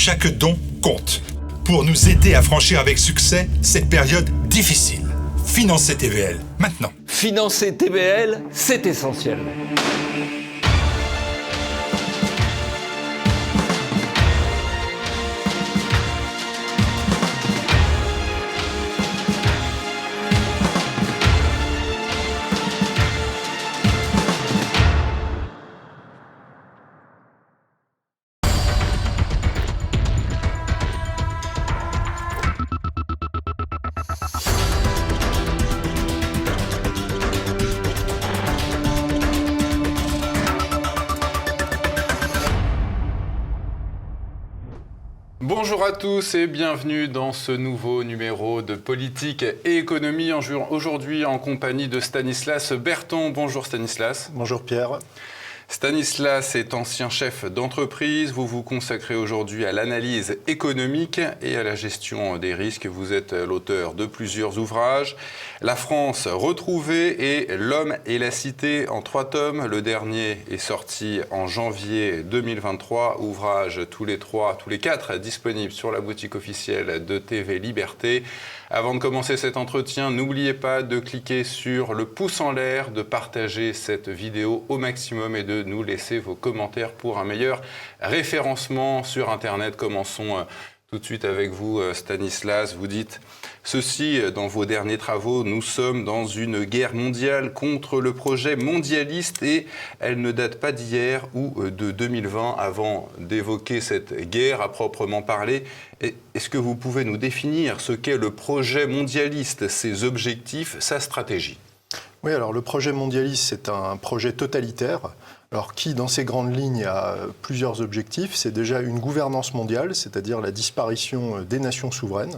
Chaque don compte pour nous aider à franchir avec succès cette période difficile. Financez TVL, maintenant. Financer TVL, c'est essentiel. Bonjour à tous et bienvenue dans ce nouveau numéro de Politique et Économie. Aujourd'hui en compagnie de Stanislas Berton. Bonjour Stanislas. Bonjour Pierre. Stanislas est ancien chef d'entreprise. Vous vous consacrez aujourd'hui à l'analyse économique et à la gestion des risques. Vous êtes l'auteur de plusieurs ouvrages. La France retrouvée et L'homme et la cité en 3 tomes. Le dernier est sorti en janvier 2023. Ouvrage tous les 4 disponibles sur la boutique officielle de TV Liberté. Avant de commencer cet entretien, n'oubliez pas de cliquer sur le pouce en l'air, de partager cette vidéo au maximum et de nous laisser vos commentaires pour un meilleur référencement sur Internet. Commençons tout de suite avec vous, Stanislas. Vous dites ceci dans vos derniers travaux: nous sommes dans une guerre mondiale contre le projet mondialiste et elle ne date pas d'hier ou de 2020. Avant d'évoquer cette guerre à proprement parler, est-ce que vous pouvez nous définir ce qu'est le projet mondialiste, ses objectifs, sa stratégie ? Oui, alors le projet mondialiste, c'est un projet totalitaire. Alors qui, dans ses grandes lignes, a plusieurs objectifs. C'est déjà une gouvernance mondiale, c'est-à-dire la disparition des nations souveraines,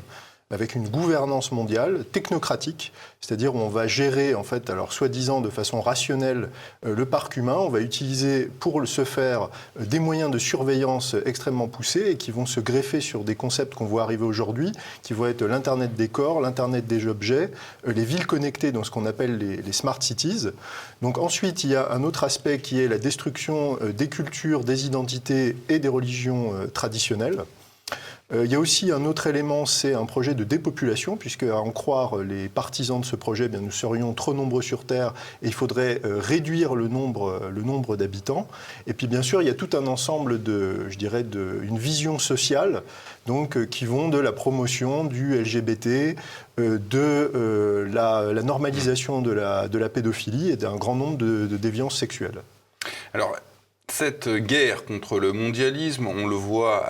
avec une gouvernance mondiale technocratique, c'est-à-dire où on va gérer, en fait, alors soi-disant de façon rationnelle, le parc humain. On va utiliser pour ce faire des moyens de surveillance extrêmement poussés et qui vont se greffer sur des concepts qu'on voit arriver aujourd'hui, qui vont être l'Internet des corps, l'Internet des objets, les villes connectées, donc ce qu'on appelle les smart cities. Donc ensuite, il y a un autre aspect qui est la destruction des cultures, des identités et des religions traditionnelles. Il y a aussi un autre élément, c'est un projet de dépopulation, puisque à en croire les partisans de ce projet, bien, nous serions trop nombreux sur Terre et il faudrait réduire le nombre d'habitants. Et puis bien sûr, il y a tout un ensemble une vision sociale, donc qui vont de la promotion du LGBT, de la normalisation de la pédophilie et d'un grand nombre de déviances sexuelles. Alors, cette guerre contre le mondialisme, on le voit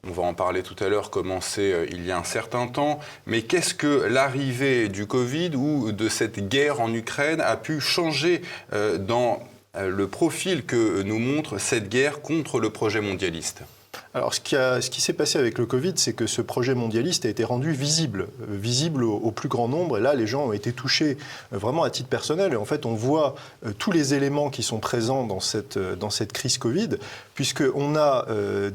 on va en parler tout à l'heure, commencer il y a un certain temps. Mais qu'est-ce que l'arrivée du Covid ou de cette guerre en Ukraine a pu changer dans le profil que nous montre cette guerre contre le projet mondialiste ? Alors, ce qui s'est passé avec le Covid, c'est que ce projet mondialiste a été rendu visible au plus grand nombre. Et là, les gens ont été touchés vraiment à titre personnel. Et en fait, on voit tous les éléments qui sont présents dans cette crise Covid, puisqu'on a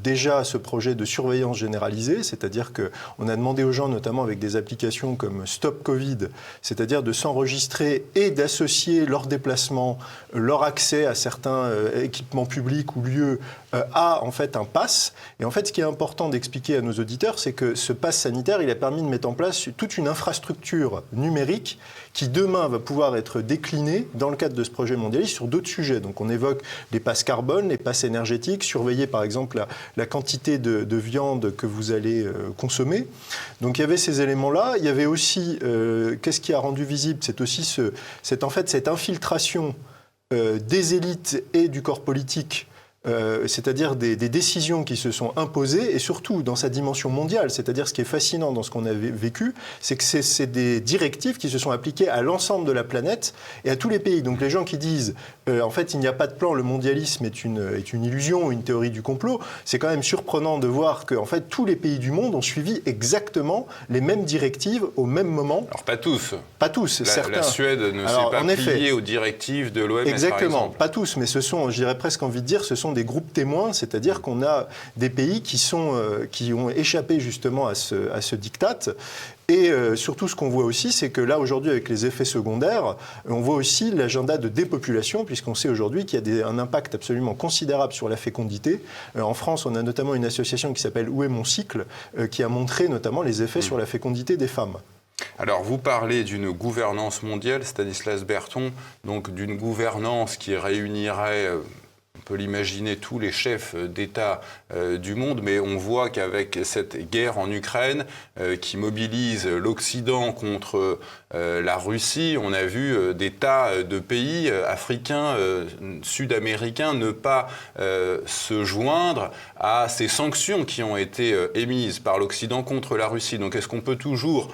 déjà ce projet de surveillance généralisée, c'est-à-dire qu'on a demandé aux gens, notamment avec des applications comme Stop Covid, c'est-à-dire de s'enregistrer et d'associer leur déplacement, leur accès à certains équipements publics ou lieux à en fait un pass. Et en fait, ce qui est important d'expliquer à nos auditeurs, c'est que ce pass sanitaire, il a permis de mettre en place toute une infrastructure numérique qui demain va pouvoir être déclinée dans le cadre de ce projet mondialiste sur d'autres sujets. Donc on évoque les passes carbone, les passes énergétiques, surveiller par exemple la quantité de viande que vous allez consommer. Donc il y avait ces éléments-là. Il y avait aussi, qu'est-ce qui a rendu visible, c'est aussi cette infiltration des élites et du corps politique, c'est-à-dire des décisions qui se sont imposées, et surtout dans sa dimension mondiale. C'est-à-dire ce qui est fascinant dans ce qu'on a vécu, c'est que c'est des directives qui se sont appliquées à l'ensemble de la planète et à tous les pays. Donc les gens qui disent en fait il n'y a pas de plan, le mondialisme est une illusion, une théorie du complot, c'est quand même surprenant de voir que en fait tous les pays du monde ont suivi exactement les mêmes directives au même moment. Alors pas tous. Pas tous, certains. La Suède ne s'est pas pliée aux directives de l'OMS. Exactement, par exemple. Pas tous, mais ce sont, je dirais presque envie de dire, ce sont des groupes témoins, c'est-à-dire qu'on a des pays qui ont échappé justement à ce diktat. Et surtout, ce qu'on voit aussi, c'est que là, aujourd'hui, avec les effets secondaires, on voit aussi l'agenda de dépopulation, puisqu'on sait aujourd'hui qu'il y a un impact absolument considérable sur la fécondité. En France, on a notamment une association qui s'appelle Où est mon cycle, qui a montré notamment les effets sur la fécondité des femmes. Alors, vous parlez d'une gouvernance mondiale, Stanislas Berthon, donc d'une gouvernance qui réunirait... On peut l'imaginer, tous les chefs d'État du monde, mais on voit qu'avec cette guerre en Ukraine qui mobilise l'Occident contre la Russie, on a vu des tas de pays africains, sud-américains ne pas se joindre à ces sanctions qui ont été émises par l'Occident contre la Russie. Donc est-ce qu'on peut toujours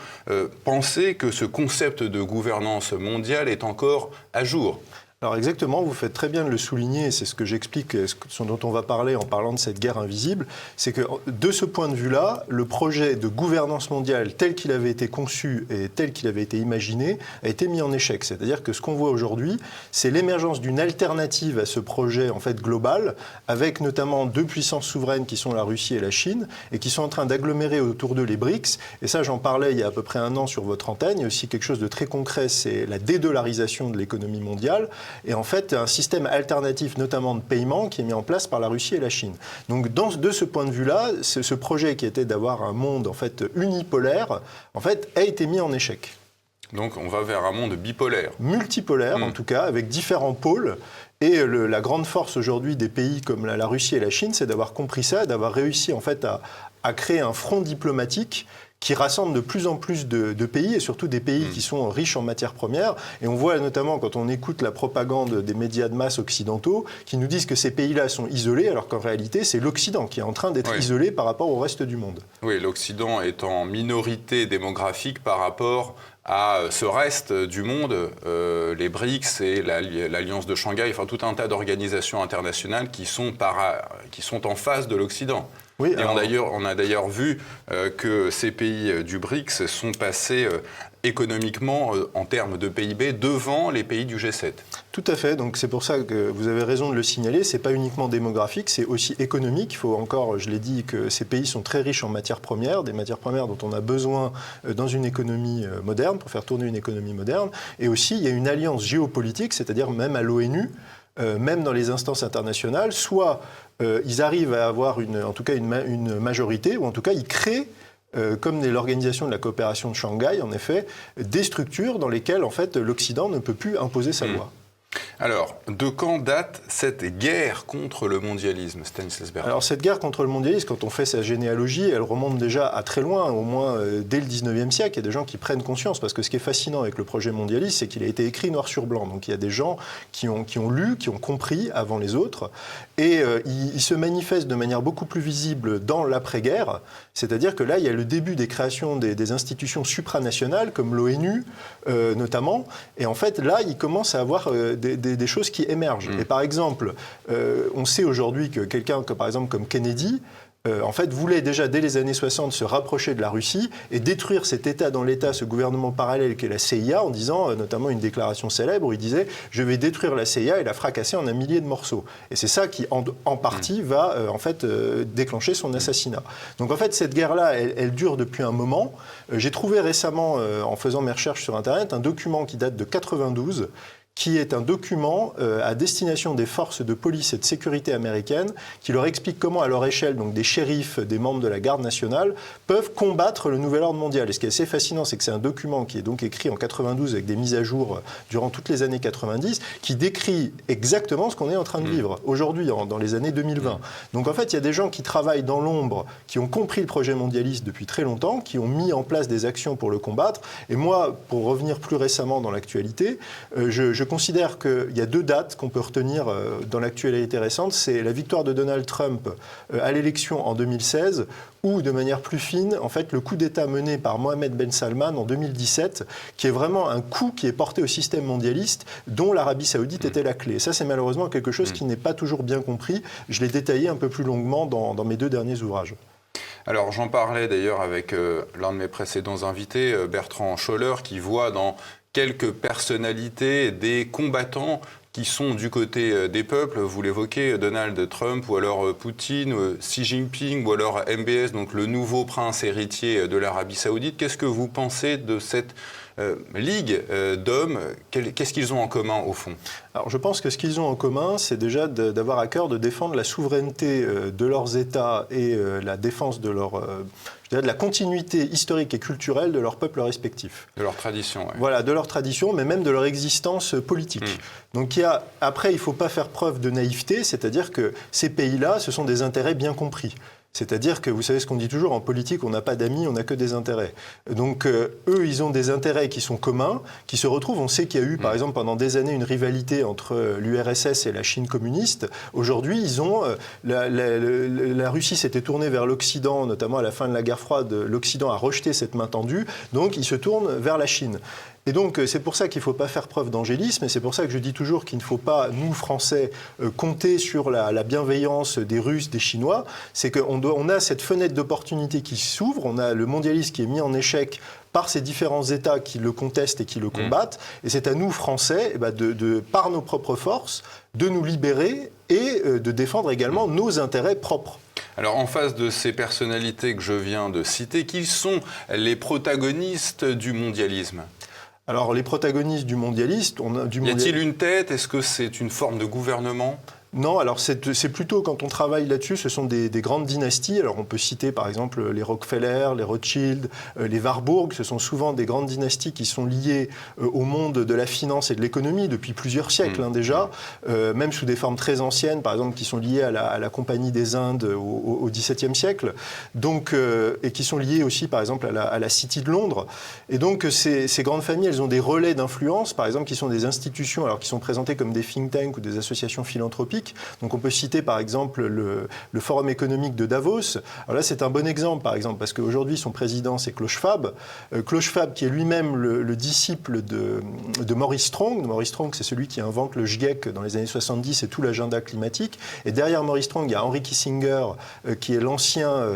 penser que ce concept de gouvernance mondiale est encore à jour ? Alors exactement, vous faites très bien de le souligner, c'est ce que j'explique, ce dont on va parler en parlant de cette guerre invisible, c'est que de ce point de vue-là, le projet de gouvernance mondiale tel qu'il avait été conçu et tel qu'il avait été imaginé a été mis en échec. C'est-à-dire que ce qu'on voit aujourd'hui, c'est l'émergence d'une alternative à ce projet en fait global, avec notamment deux puissances souveraines qui sont la Russie et la Chine, et qui sont en train d'agglomérer autour d'eux les BRICS. Et ça, j'en parlais il y a à peu près un an sur votre antenne. Il y a aussi quelque chose de très concret, c'est la dédollarisation de l'économie mondiale. Et en fait, un système alternatif, notamment de paiement, qui est mis en place par la Russie et la Chine. Donc, de ce point de vue-là, ce projet qui était d'avoir un monde en fait unipolaire, en fait, a été mis en échec. Donc, on va vers un monde bipolaire. Multipolaire, en tout cas, avec différents pôles. Et la grande force aujourd'hui des pays comme la Russie et la Chine, c'est d'avoir compris ça, d'avoir réussi en fait à créer un front diplomatique qui rassemble de plus en plus de pays, et surtout des pays qui sont riches en matières premières. Et on voit notamment, quand on écoute la propagande des médias de masse occidentaux, qui nous disent que ces pays-là sont isolés, alors qu'en réalité, c'est l'Occident qui est en train d'être isolé par rapport au reste du monde. Oui, l'Occident est en minorité démographique par rapport à ce reste du monde, les BRICS et l'Alliance de Shanghai, enfin tout un tas d'organisations internationales qui sont en face de l'Occident. Oui, et on a d'ailleurs vu que ces pays du BRICS sont passés économiquement, en termes de PIB, devant les pays du G7. Tout à fait, donc c'est pour ça que vous avez raison de le signaler, c'est pas uniquement démographique, c'est aussi économique. Il faut encore, je l'ai dit, que ces pays sont très riches en matières premières, des matières premières dont on a besoin dans une économie moderne, pour faire tourner une économie moderne. Et aussi, il y a une alliance géopolitique, c'est-à-dire même à l'ONU, même dans les instances internationales, soit ils arrivent à avoir en tout cas une majorité, ou en tout cas ils créent, comme l'Organisation de la coopération de Shanghai, en effet, des structures dans lesquelles en fait, l'Occident ne peut plus imposer sa loi. Alors, de quand date cette guerre contre le mondialisme, Stanislas Berthon ? Alors, cette guerre contre le mondialisme, quand on fait sa généalogie, elle remonte déjà à très loin, au moins dès le 19e siècle. Il y a des gens qui prennent conscience, parce que ce qui est fascinant avec le projet mondialiste, c'est qu'il a été écrit noir sur blanc. Donc, il y a des gens qui ont lu, qui ont compris avant les autres. Et il se manifeste de manière beaucoup plus visible dans l'après-guerre. C'est-à-dire que là, il y a le début des créations des institutions supranationales, comme l'ONU notamment. Et en fait, là, il commence à avoir des choses qui émergent. Et par exemple, on sait aujourd'hui que quelqu'un par exemple comme Kennedy, en fait, voulait déjà dès les années 60 se rapprocher de la Russie et détruire cet État dans l'État, ce gouvernement parallèle qu'est la CIA, en disant, notamment une déclaration célèbre où il disait « Je vais détruire la CIA et la fracasser en un millier de morceaux ». Et c'est ça qui, en partie, va en fait déclencher son assassinat. Donc en fait, cette guerre-là, elle dure depuis un moment. J'ai trouvé récemment, en faisant mes recherches sur Internet, un document qui date de 92, qui est un document à destination des forces de police et de sécurité américaines, qui leur explique comment, à leur échelle, donc des shérifs, des membres de la garde nationale, peuvent combattre le nouvel ordre mondial. Et ce qui est assez fascinant, c'est que c'est un document qui est donc écrit en 92 avec des mises à jour durant toutes les années 90, qui décrit exactement ce qu'on est en train de vivre aujourd'hui, dans les années 2020. Donc en fait, il y a des gens qui travaillent dans l'ombre, qui ont compris le projet mondialiste depuis très longtemps, qui ont mis en place des actions pour le combattre. Et moi, pour revenir plus récemment dans l'actualité, je considère qu'il y a deux dates qu'on peut retenir dans l'actualité récente. C'est la victoire de Donald Trump à l'élection en 2016, ou de manière plus fine, en fait, le coup d'État mené par Mohammed Ben Salman en 2017, qui est vraiment un coup qui est porté au système mondialiste, dont l'Arabie Saoudite était la clé. Ça, c'est malheureusement quelque chose qui n'est pas toujours bien compris. Je l'ai détaillé un peu plus longuement dans mes deux derniers ouvrages. Alors, j'en parlais d'ailleurs avec l'un de mes précédents invités, Bertrand Scholler, qui voit dans quelques personnalités des combattants qui sont du côté des peuples. Vous l'évoquez, Donald Trump ou alors Poutine, Xi Jinping ou alors MBS, donc le nouveau prince héritier de l'Arabie Saoudite. Qu'est-ce que vous pensez de cette ligue d'hommes? Qu'est-ce qu'ils ont en commun au fond? Alors je pense que ce qu'ils ont en commun, c'est déjà d'avoir à cœur de défendre la souveraineté de leurs États et la défense de de la continuité historique et culturelle de leurs peuples respectifs. De leur tradition, oui. Voilà, de leur tradition, mais même de leur existence politique. Donc après, il ne faut pas faire preuve de naïveté, c'est-à-dire que ces pays-là, ce sont des intérêts bien compris. C'est-à-dire que, vous savez ce qu'on dit toujours, en politique, on n'a pas d'amis, on n'a que des intérêts. Donc, eux, ils ont des intérêts qui sont communs, qui se retrouvent. On sait qu'il y a eu, par exemple, pendant des années, une rivalité entre l'URSS et la Chine communiste. Aujourd'hui, ils ont... la Russie s'était tournée vers l'Occident, notamment à la fin de la guerre froide. L'Occident a rejeté cette main tendue, donc ils se tournent vers la Chine. Et donc, c'est pour ça qu'il ne faut pas faire preuve d'angélisme, et c'est pour ça que je dis toujours qu'il ne faut pas, nous, Français, compter sur la bienveillance des Russes, des Chinois. C'est qu'on a cette fenêtre d'opportunité qui s'ouvre, on a le mondialisme qui est mis en échec par ces différents États qui le contestent et qui le combattent, et c'est à nous, Français, par nos propres forces, de nous libérer et de défendre également nos intérêts propres. Alors, en face de ces personnalités que je viens de citer, qui sont les protagonistes du mondialisme ? Alors, les protagonistes du mondialisme... Y a-t-il une tête? Est-ce que c'est une forme de gouvernement? Non, alors c'est plutôt, quand on travaille là-dessus, ce sont des grandes dynasties. Alors on peut citer par exemple les Rockefeller, les Rothschild, les Warburg. Ce sont souvent des grandes dynasties qui sont liées au monde de la finance et de l'économie depuis plusieurs siècles déjà, même sous des formes très anciennes, par exemple qui sont liées à la Compagnie des Indes au XVIIe siècle, donc, et qui sont liées aussi par exemple à la City de Londres. Et donc ces grandes familles, elles ont des relais d'influence, par exemple qui sont des institutions, alors qui sont présentées comme des think tanks ou des associations philanthropiques. Donc on peut citer par exemple le Forum économique de Davos. Alors là c'est un bon exemple par exemple parce qu'aujourd'hui son président c'est Klaus Schwab. Klaus Schwab qui est lui-même le disciple de Maurice Strong. Maurice Strong c'est celui qui invente le GIEC dans les années 70 et tout l'agenda climatique. Et derrière Maurice Strong il y a Henry Kissinger qui est l'ancien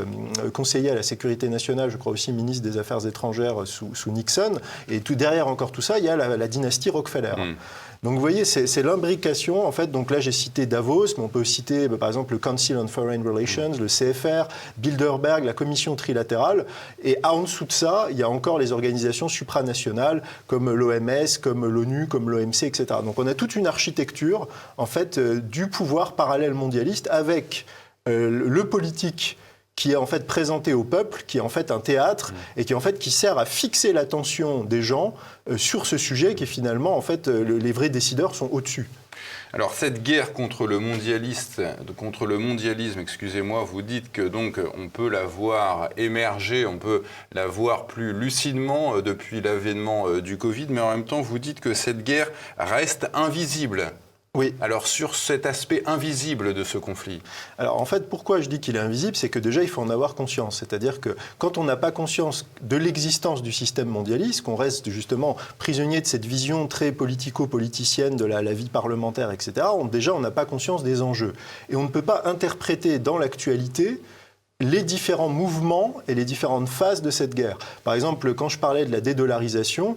conseiller à la sécurité nationale, je crois aussi ministre des Affaires étrangères sous Nixon. Et tout derrière encore tout ça il y a la dynastie Rockefeller. Donc vous voyez, c'est l'imbrication, en fait. Donc là, j'ai cité Davos, mais on peut citer par exemple le Council on Foreign Relations, le CFR, Bilderberg, la Commission trilatérale. Et en dessous de ça, il y a encore les organisations supranationales comme l'OMS, comme l'ONU, comme l'OMC, etc. Donc on a toute une architecture, en fait, du pouvoir parallèle mondialiste avec le politique qui est en fait présenté au peuple, qui est en fait un théâtre et qui sert à fixer l'attention des gens sur ce sujet qui est finalement, en fait, les vrais décideurs sont au-dessus. Alors cette guerre contre le mondialisme, excusez-moi, vous dites que donc on peut la voir émerger, on peut la voir plus lucidement depuis l'avènement du Covid, mais en même temps vous dites que cette guerre reste invisible. Oui. Alors sur cet aspect invisible de ce conflit. Alors en fait, pourquoi je dis qu'il est invisible, c'est que déjà il faut en avoir conscience. C'est-à-dire que quand on n'a pas conscience de l'existence du système mondialiste, qu'on reste justement prisonnier de cette vision très politico-politicienne de la vie parlementaire, etc., déjà on n'a pas conscience des enjeux. Et on ne peut pas interpréter dans l'actualité les différents mouvements et les différentes phases de cette guerre. Par exemple, quand je parlais de la dédollarisation,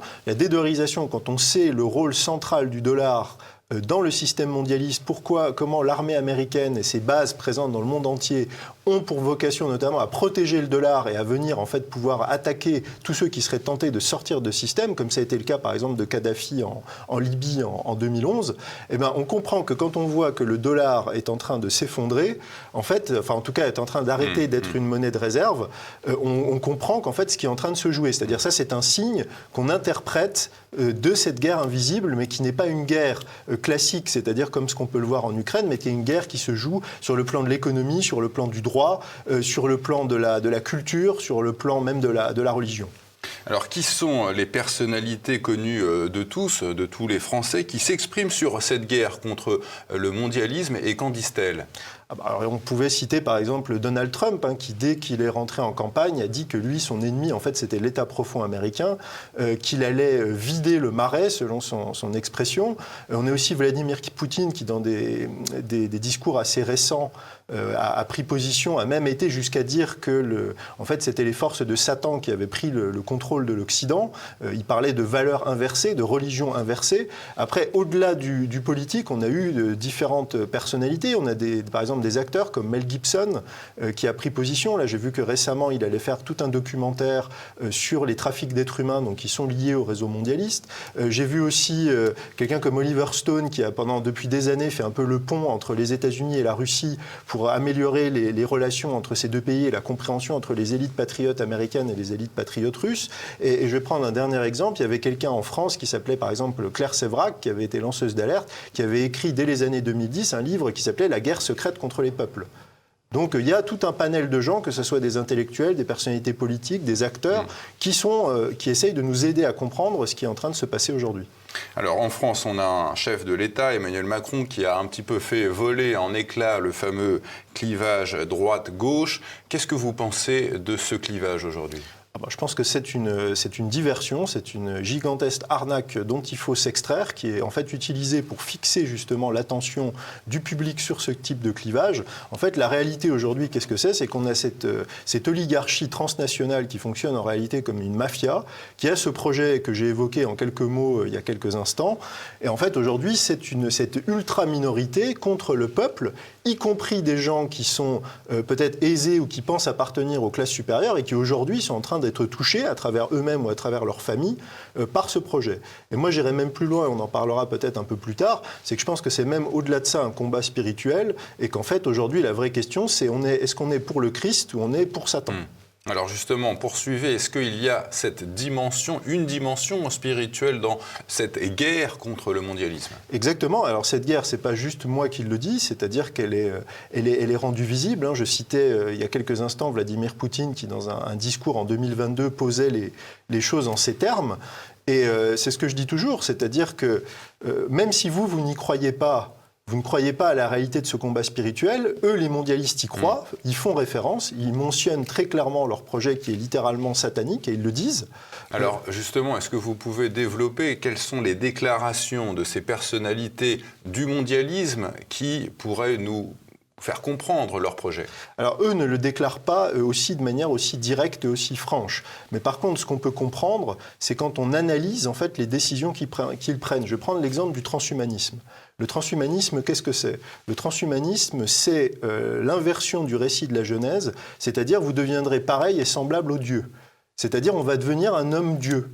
quand on sait le rôle central du dollar dans le système mondialiste, comment l'armée américaine et ses bases présentes dans le monde entier ont pour vocation notamment à protéger le dollar et à venir en fait pouvoir attaquer tous ceux qui seraient tentés de sortir de ce système, comme ça a été le cas par exemple de Kadhafi en Libye en 2011, eh ben, on comprend que quand on voit que le dollar est en train de s'effondrer, en tout cas est en train d'arrêter d'être une monnaie de réserve, on comprend qu'en fait ce qui est en train de se jouer, c'est-à-dire ça c'est un signe qu'on interprète de cette guerre invisible, mais qui n'est pas une guerre classique, c'est-à-dire comme ce qu'on peut le voir en Ukraine, mais qui est une guerre qui se joue sur le plan de l'économie, sur le plan du droit, sur le plan de la culture, sur le plan même de la religion. Alors, qui sont les personnalités connues de tous les Français, qui s'expriment sur cette guerre contre le mondialisme et qu'en disent-elles ? Alors, on pouvait citer par exemple Donald Trump, qui dès qu'il est rentré en campagne a dit que lui, son ennemi, en fait, c'était l'État profond américain, qu'il allait vider le marais, selon son expression. On a aussi Vladimir Poutine qui, dans des discours assez récents, a pris position, a même été jusqu'à dire que en fait, c'était les forces de Satan qui avaient pris le contrôle de l'Occident. Il parlait de valeurs inversées, de religions inversées. Après, au-delà du politique, on a eu différentes personnalités. On a par exemple des acteurs comme Mel Gibson qui a pris position. Là, j'ai vu que récemment, il allait faire tout un documentaire sur les trafics d'êtres humains, donc qui sont liés au réseau mondialiste. J'ai vu aussi quelqu'un comme Oliver Stone qui a depuis des années fait un peu le pont entre les États-Unis et la Russie pour améliorer les relations entre ces deux pays et la compréhension entre les élites patriotes américaines et les élites patriotes russes. Et je vais prendre un dernier exemple. Il y avait quelqu'un en France qui s'appelait par exemple Claire Sévrac, qui avait été lanceuse d'alerte, qui avait écrit dès les années 2010 un livre qui s'appelait « La guerre secrète contre les peuples ». Donc il y a tout un panel de gens, que ce soit des intellectuels, des personnalités politiques, des acteurs, qui essayent de nous aider à comprendre ce qui est en train de se passer aujourd'hui. Alors en France, on a un chef de l'État, Emmanuel Macron, qui a un petit peu fait voler en éclats le fameux clivage droite-gauche. Qu'est-ce que vous pensez de ce clivage aujourd'hui ? Je pense que c'est une diversion, c'est une gigantesque arnaque dont il faut s'extraire, qui est en fait utilisée pour fixer justement l'attention du public sur ce type de clivage. En fait, la réalité aujourd'hui, qu'est-ce que c'est ? C'est qu'on a cette oligarchie transnationale qui fonctionne en réalité comme une mafia, qui a ce projet que j'ai évoqué en quelques mots il y a quelques instants. Et en fait, aujourd'hui, c'est cette ultra-minorité contre le peuple, y compris des gens qui sont peut-être aisés ou qui pensent appartenir aux classes supérieures et qui aujourd'hui sont en train d'être touchés à travers eux-mêmes ou à travers leur famille par ce projet. Et moi, j'irai même plus loin, on en parlera peut-être un peu plus tard, c'est que je pense que c'est même au-delà de ça un combat spirituel et qu'en fait, aujourd'hui, la vraie question, c'est est-ce qu'on est pour le Christ ou on est pour Satan ? Alors justement, poursuivez, est-ce qu'il y a une dimension spirituelle dans cette guerre contre le mondialisme ? Exactement. Alors cette guerre, c'est pas juste moi qui le dis, c'est-à-dire qu'elle est rendue visible. Je citais il y a quelques instants Vladimir Poutine qui, dans un discours en 2022, posait les choses en ces termes. Et c'est ce que je dis toujours, c'est-à-dire que même si vous n'y croyez pas, vous ne croyez pas à la réalité de ce combat spirituel, eux, les mondialistes, y croient, ils font référence, ils mentionnent très clairement leur projet qui est littéralement satanique, et ils le disent. Alors justement, est-ce que vous pouvez développer quelles sont les déclarations de ces personnalités du mondialisme qui pourraient nous faire comprendre leur projet? Alors eux ne le déclarent pas aussi de manière aussi directe et aussi franche. Mais par contre, ce qu'on peut comprendre, c'est quand on analyse en fait les décisions qu'ils prennent. Je vais prendre l'exemple du transhumanisme. Le transhumanisme, qu'est-ce que c'est ? Le transhumanisme, c'est l'inversion du récit de la Genèse, c'est-à-dire vous deviendrez pareil et semblable aux dieux. C'est-à-dire on va devenir un homme-dieu.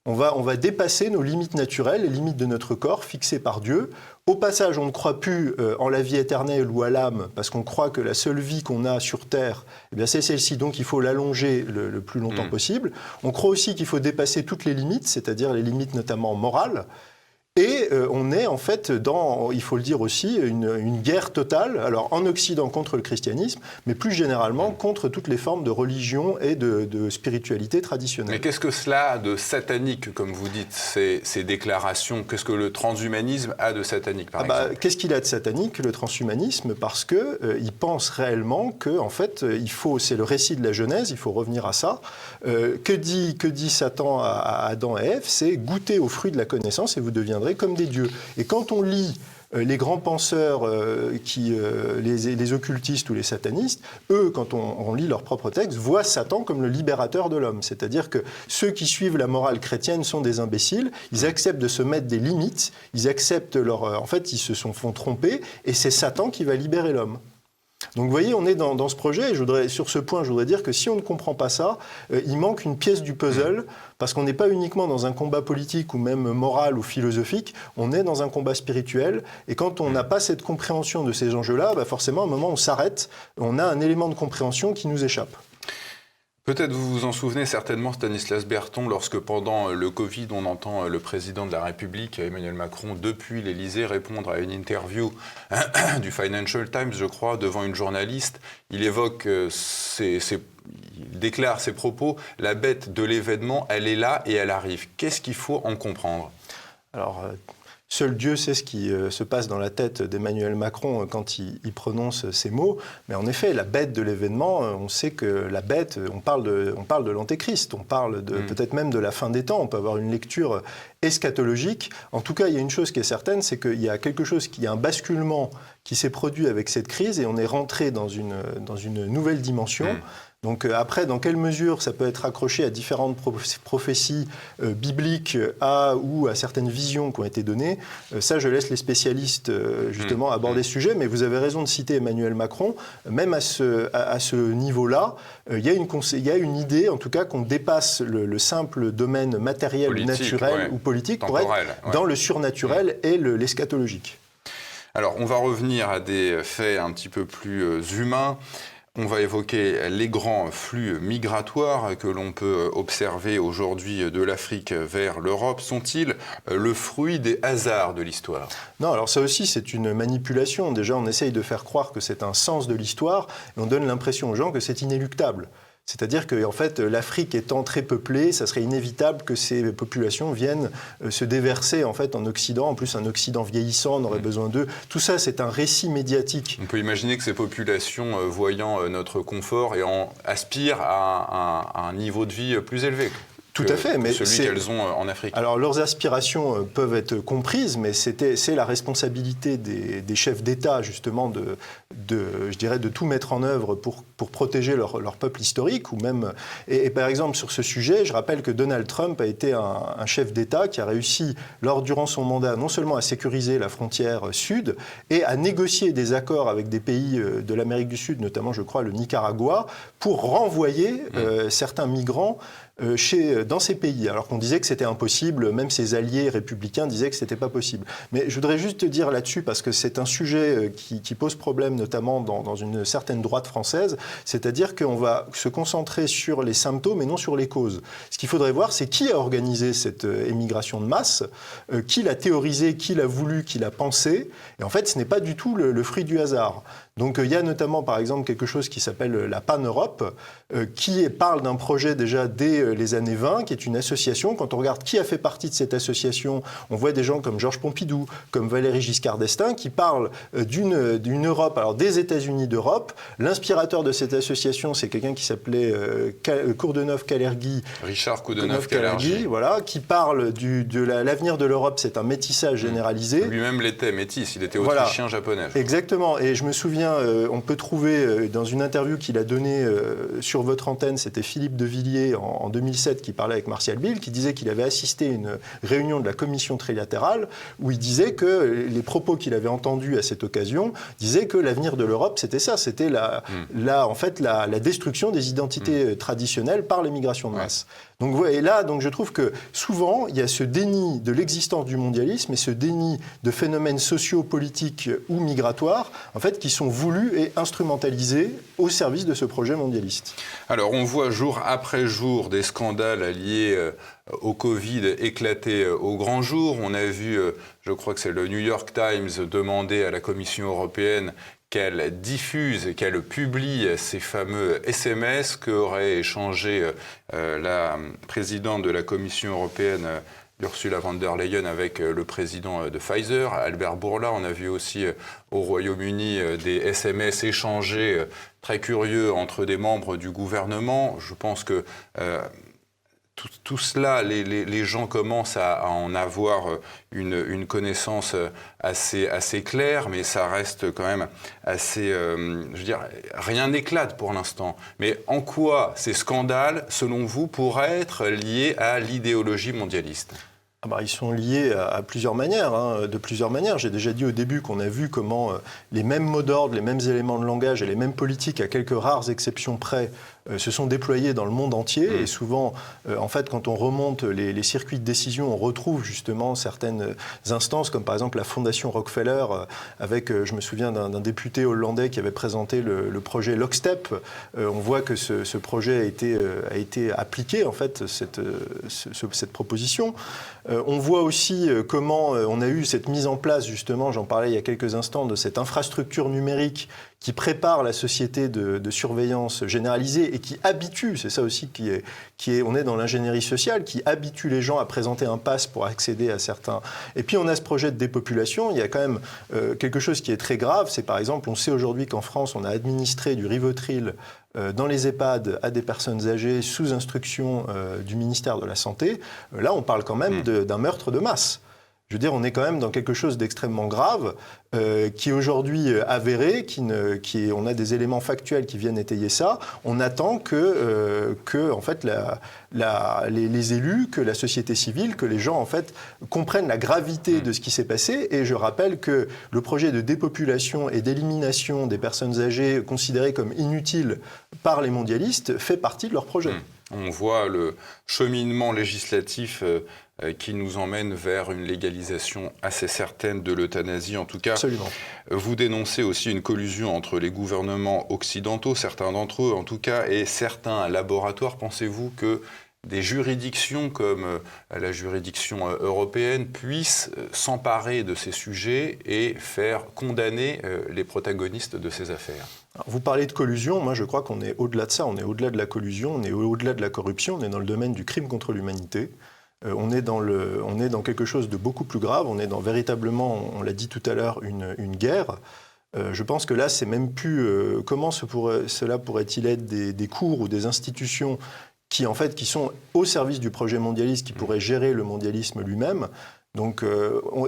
On va dépasser nos limites naturelles, les limites de notre corps fixées par Dieu. Au passage, on ne croit plus en la vie éternelle ou à l'âme, parce qu'on croit que la seule vie qu'on a sur Terre, c'est celle-ci, donc il faut l'allonger le plus longtemps possible. On croit aussi qu'il faut dépasser toutes les limites, c'est-à-dire les limites notamment morales. Et on est en fait dans, il faut le dire aussi, une guerre totale, alors en Occident contre le christianisme, mais plus généralement contre toutes les formes de religion et de spiritualité traditionnelle. Mais qu'est-ce que cela a de satanique, comme vous dites, ces déclarations ? Qu'est-ce que le transhumanisme a de satanique, par exemple ? Qu'est-ce qu'il a de satanique, le transhumanisme ? Parce qu'il pense réellement que, en fait, c'est le récit de la Genèse, il faut revenir à ça. Que dit Satan à Adam et Ève ? C'est goûter aux fruits de la connaissance et vous deviendrez comme des dieux. Et quand on lit les grands penseurs, les occultistes ou les satanistes, eux, quand on lit leurs propres textes, voient Satan comme le libérateur de l'homme. C'est-à-dire que ceux qui suivent la morale chrétienne sont des imbéciles, ils acceptent de se mettre des limites, ils acceptent en fait, ils se font tromper, et c'est Satan qui va libérer l'homme. Donc vous voyez, on est dans ce projet, et sur ce point, je voudrais dire que si on ne comprend pas ça, il manque une pièce du puzzle, parce qu'on n'est pas uniquement dans un combat politique ou même moral ou philosophique, on est dans un combat spirituel, et quand on n'a pas cette compréhension de ces enjeux-là, forcément, à un moment, on s'arrête, on a un élément de compréhension qui nous échappe. Peut-être vous vous en souvenez certainement, Stanislas Berton, lorsque pendant le Covid, on entend le président de la République, Emmanuel Macron, depuis l'Élysée, répondre à une interview du Financial Times, je crois, devant une journaliste. Il évoque, il déclare ses propos, la bête de l'événement, elle est là et elle arrive. Qu'est-ce qu'il faut en comprendre ? Alors, seul Dieu sait ce qui se passe dans la tête d'Emmanuel Macron quand il prononce ces mots. Mais en effet, la bête de l'événement, on sait que la bête, on parle de l'antéchrist, on parle peut-être même de la fin des temps. On peut avoir une lecture eschatologique. En tout cas, il y a une chose qui est certaine, c'est qu'il y a un basculement qui s'est produit avec cette crise et on est rentré dans une nouvelle dimension. Donc après, dans quelle mesure ça peut être accroché à différentes prophéties bibliques ou à certaines visions qui ont été données, ça je laisse les spécialistes justement aborder ce sujet, mais vous avez raison de citer Emmanuel Macron, même à ce niveau-là, il y a une idée en tout cas qu'on dépasse le simple domaine matériel politique, ou naturel ou politique temporel, pour être dans le surnaturel et l'eschatologique. Alors on va revenir à des faits un petit peu plus humains. On va évoquer les grands flux migratoires que l'on peut observer aujourd'hui de l'Afrique vers l'Europe. Sont-ils le fruit des hasards de l'histoire ? Non, alors ça aussi c'est une manipulation. Déjà on essaye de faire croire que c'est un sens de l'histoire et on donne l'impression aux gens que c'est inéluctable. C'est-à-dire que en fait, l'Afrique étant très peuplée, ça serait inévitable que ces populations viennent se déverser en fait en Occident. En plus, un Occident vieillissant, on aurait besoin d'eux. Tout ça, c'est un récit médiatique. On peut imaginer que ces populations, voyant notre confort, aspirent à un niveau de vie plus élevé. Tout à fait, mais celui qu'elles ont en Afrique. Alors leurs aspirations peuvent être comprises, mais c'est la responsabilité des chefs d'État justement je dirais de tout mettre en œuvre pour protéger leur peuple historique ou même et par exemple sur ce sujet, je rappelle que Donald Trump a été un chef d'État qui a réussi durant son mandat non seulement à sécuriser la frontière sud et à négocier des accords avec des pays de l'Amérique du Sud, notamment je crois le Nicaragua, pour renvoyer certains migrants dans ces pays, alors qu'on disait que c'était impossible, même ses alliés républicains disaient que c'était pas possible. Mais je voudrais juste te dire là-dessus, parce que c'est un sujet qui pose problème, notamment dans une certaine droite française, c'est-à-dire qu'on va se concentrer sur les symptômes et non sur les causes. Ce qu'il faudrait voir, c'est qui a organisé cette émigration de masse, qui l'a théorisé, qui l'a voulu, qui l'a pensé, et en fait, ce n'est pas du tout le fruit du hasard. Donc il y a notamment par exemple quelque chose qui s'appelle la Pan-Europe, qui parle d'un projet déjà dès les années 20, qui est une association. Quand on regarde qui a fait partie de cette association, on voit des gens comme Georges Pompidou, comme Valéry Giscard d'Estaing, qui parlent d'une Europe, alors des États-Unis d'Europe. L'inspirateur de cette association, c'est quelqu'un qui s'appelait Courdeneuve-Kalergi. Richard Courdeneuve-Kalergi, voilà, qui parle de l'avenir de l'Europe, c'est un métissage généralisé. Lui-même l'était métis, il était autrichien-japonais. Exactement, et je me souviens, on peut trouver dans une interview qu'il a donnée sur votre antenne, c'était Philippe de Villiers en 2007 qui parlait avec Martial Bill, qui disait qu'il avait assisté à une réunion de la commission trilatérale où il disait que les propos qu'il avait entendus à cette occasion disaient que l'avenir de l'Europe c'était ça, c'était la destruction des identités traditionnelles par l'émigration de masse. Donc, et là, je trouve que souvent, il y a ce déni de l'existence du mondialisme et ce déni de phénomènes sociopolitiques ou migratoires, en fait, qui sont voulus et instrumentalisés au service de ce projet mondialiste. Alors, on voit jour après jour des scandales liés au Covid éclater au grand jour. On a vu, je crois que c'est le New York Times, demander à la Commission européenne qu'elle diffuse et qu'elle publie ces fameux SMS qu'aurait échangé la présidente de la Commission européenne, Ursula von der Leyen, avec le président de Pfizer, Albert Bourla. On a vu aussi au Royaume-Uni des SMS échangés très curieux entre des membres du gouvernement. Je pense que tout cela, les gens commencent à en avoir une connaissance assez claire, mais ça reste quand même assez... je veux dire, rien n'éclate pour l'instant. Mais en quoi ces scandales, selon vous, pourraient être liés à l'idéologie mondialiste ? Ils sont liés à plusieurs manières, de plusieurs manières. J'ai déjà dit au début qu'on a vu comment les mêmes mots d'ordre, les mêmes éléments de langage et les mêmes politiques, à quelques rares exceptions près, se sont déployés dans le monde entier. Et souvent, en fait, quand on remonte les circuits de décision, on retrouve justement certaines instances, comme par exemple la Fondation Rockefeller, avec, je me souviens d'un député hollandais qui avait présenté le projet Lockstep. On voit que ce projet a été appliqué, en fait, cette proposition. On voit aussi comment on a eu cette mise en place, justement, j'en parlais il y a quelques instants, de cette infrastructure numérique qui prépare la société de surveillance généralisée et qui habitue, c'est ça aussi on est dans l'ingénierie sociale, qui habitue les gens à présenter un pass pour accéder à certains. Et puis on a ce projet de dépopulation, il y a quand même quelque chose qui est très grave, c'est par exemple, on sait aujourd'hui qu'en France, on a administré du Rivotril dans les EHPAD à des personnes âgées sous instruction du ministère de la Santé. Là, on parle quand même d'un meurtre de masse. Je veux dire, on est quand même dans quelque chose d'extrêmement grave, qui est aujourd'hui avéré, on a des éléments factuels qui viennent étayer ça. On attend que en fait, les élus, que la société civile, que les gens en fait comprennent la gravité de ce qui s'est passé. Et je rappelle que le projet de dépopulation et d'élimination des personnes âgées considérées comme inutiles par les mondialistes fait partie de leur projet. On voit le cheminement législatif qui nous emmène vers une légalisation assez certaine de l'euthanasie. En tout cas, absolument. Vous dénoncez aussi une collusion entre les gouvernements occidentaux, certains d'entre eux en tout cas, et certains laboratoires. Pensez-vous que des juridictions comme la juridiction européenne puissent s'emparer de ces sujets et faire condamner les protagonistes de ces affaires ? Alors, vous parlez de collusion, moi je crois qu'on est au-delà de ça, on est au-delà de la collusion, on est au-delà de la corruption, on est dans le domaine du crime contre l'humanité. On est dans quelque chose de beaucoup plus grave, on est dans véritablement, on l'a dit tout à l'heure, une guerre. Je pense que là, c'est même plus comment cela pourrait-il être des cours ou des institutions qui sont au service du projet mondialiste, qui pourraient gérer le mondialisme lui-même. Donc,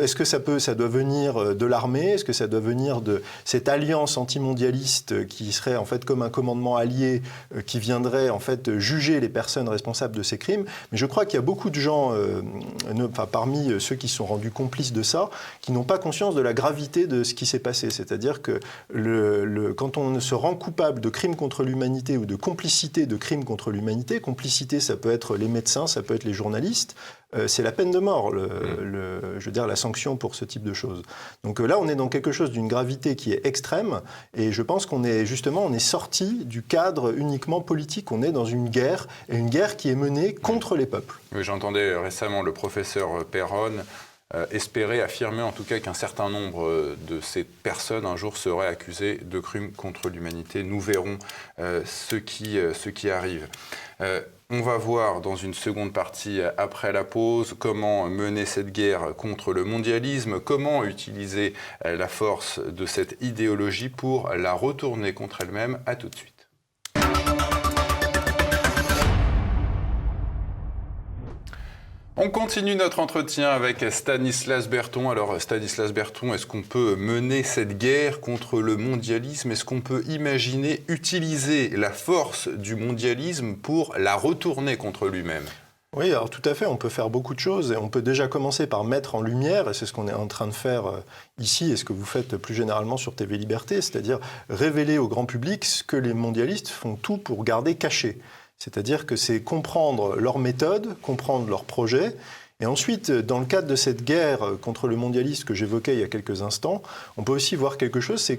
est-ce que ça doit venir de l'armée ? Est-ce que ça doit venir de cette alliance antimondialiste qui serait en fait comme un commandement allié qui viendrait en fait juger les personnes responsables de ces crimes ? Mais je crois qu'il y a beaucoup de gens, parmi ceux qui sont rendus complices de ça, qui n'ont pas conscience de la gravité de ce qui s'est passé. C'est-à-dire que quand on se rend coupable de crimes contre l'humanité ou de complicité de crimes contre l'humanité, complicité, ça peut être les médecins, ça peut être les journalistes. C'est la peine de mort, je veux dire, la sanction pour ce type de choses. Donc là, on est dans quelque chose d'une gravité qui est extrême, et je pense qu'on est sorti du cadre uniquement politique. On est dans une guerre, et une guerre qui est menée contre les peuples. Oui, j'entendais récemment le professeur Perron espérer, affirmer en tout cas qu'un certain nombre de ces personnes un jour seraient accusées de crimes contre l'humanité. Nous verrons ce qui arrive. On va voir dans une seconde partie, après la pause, comment mener cette guerre contre le mondialisme, comment utiliser la force de cette idéologie pour la retourner contre elle-même. À tout de suite. On continue notre entretien avec Stanislas Berthon. Alors Stanislas Berthon, est-ce qu'on peut mener cette guerre contre le mondialisme ? Est-ce qu'on peut imaginer utiliser la force du mondialisme pour la retourner contre lui-même ? Oui, alors tout à fait, on peut faire beaucoup de choses et on peut déjà commencer par mettre en lumière, et c'est ce qu'on est en train de faire ici et ce que vous faites plus généralement sur TV Liberté, c'est-à-dire révéler au grand public ce que les mondialistes font tout pour garder caché. C'est-à-dire que c'est comprendre leur méthode, comprendre leur projet. Et ensuite, dans le cadre de cette guerre contre le mondialisme que j'évoquais il y a quelques instants, on peut aussi voir quelque chose, c'est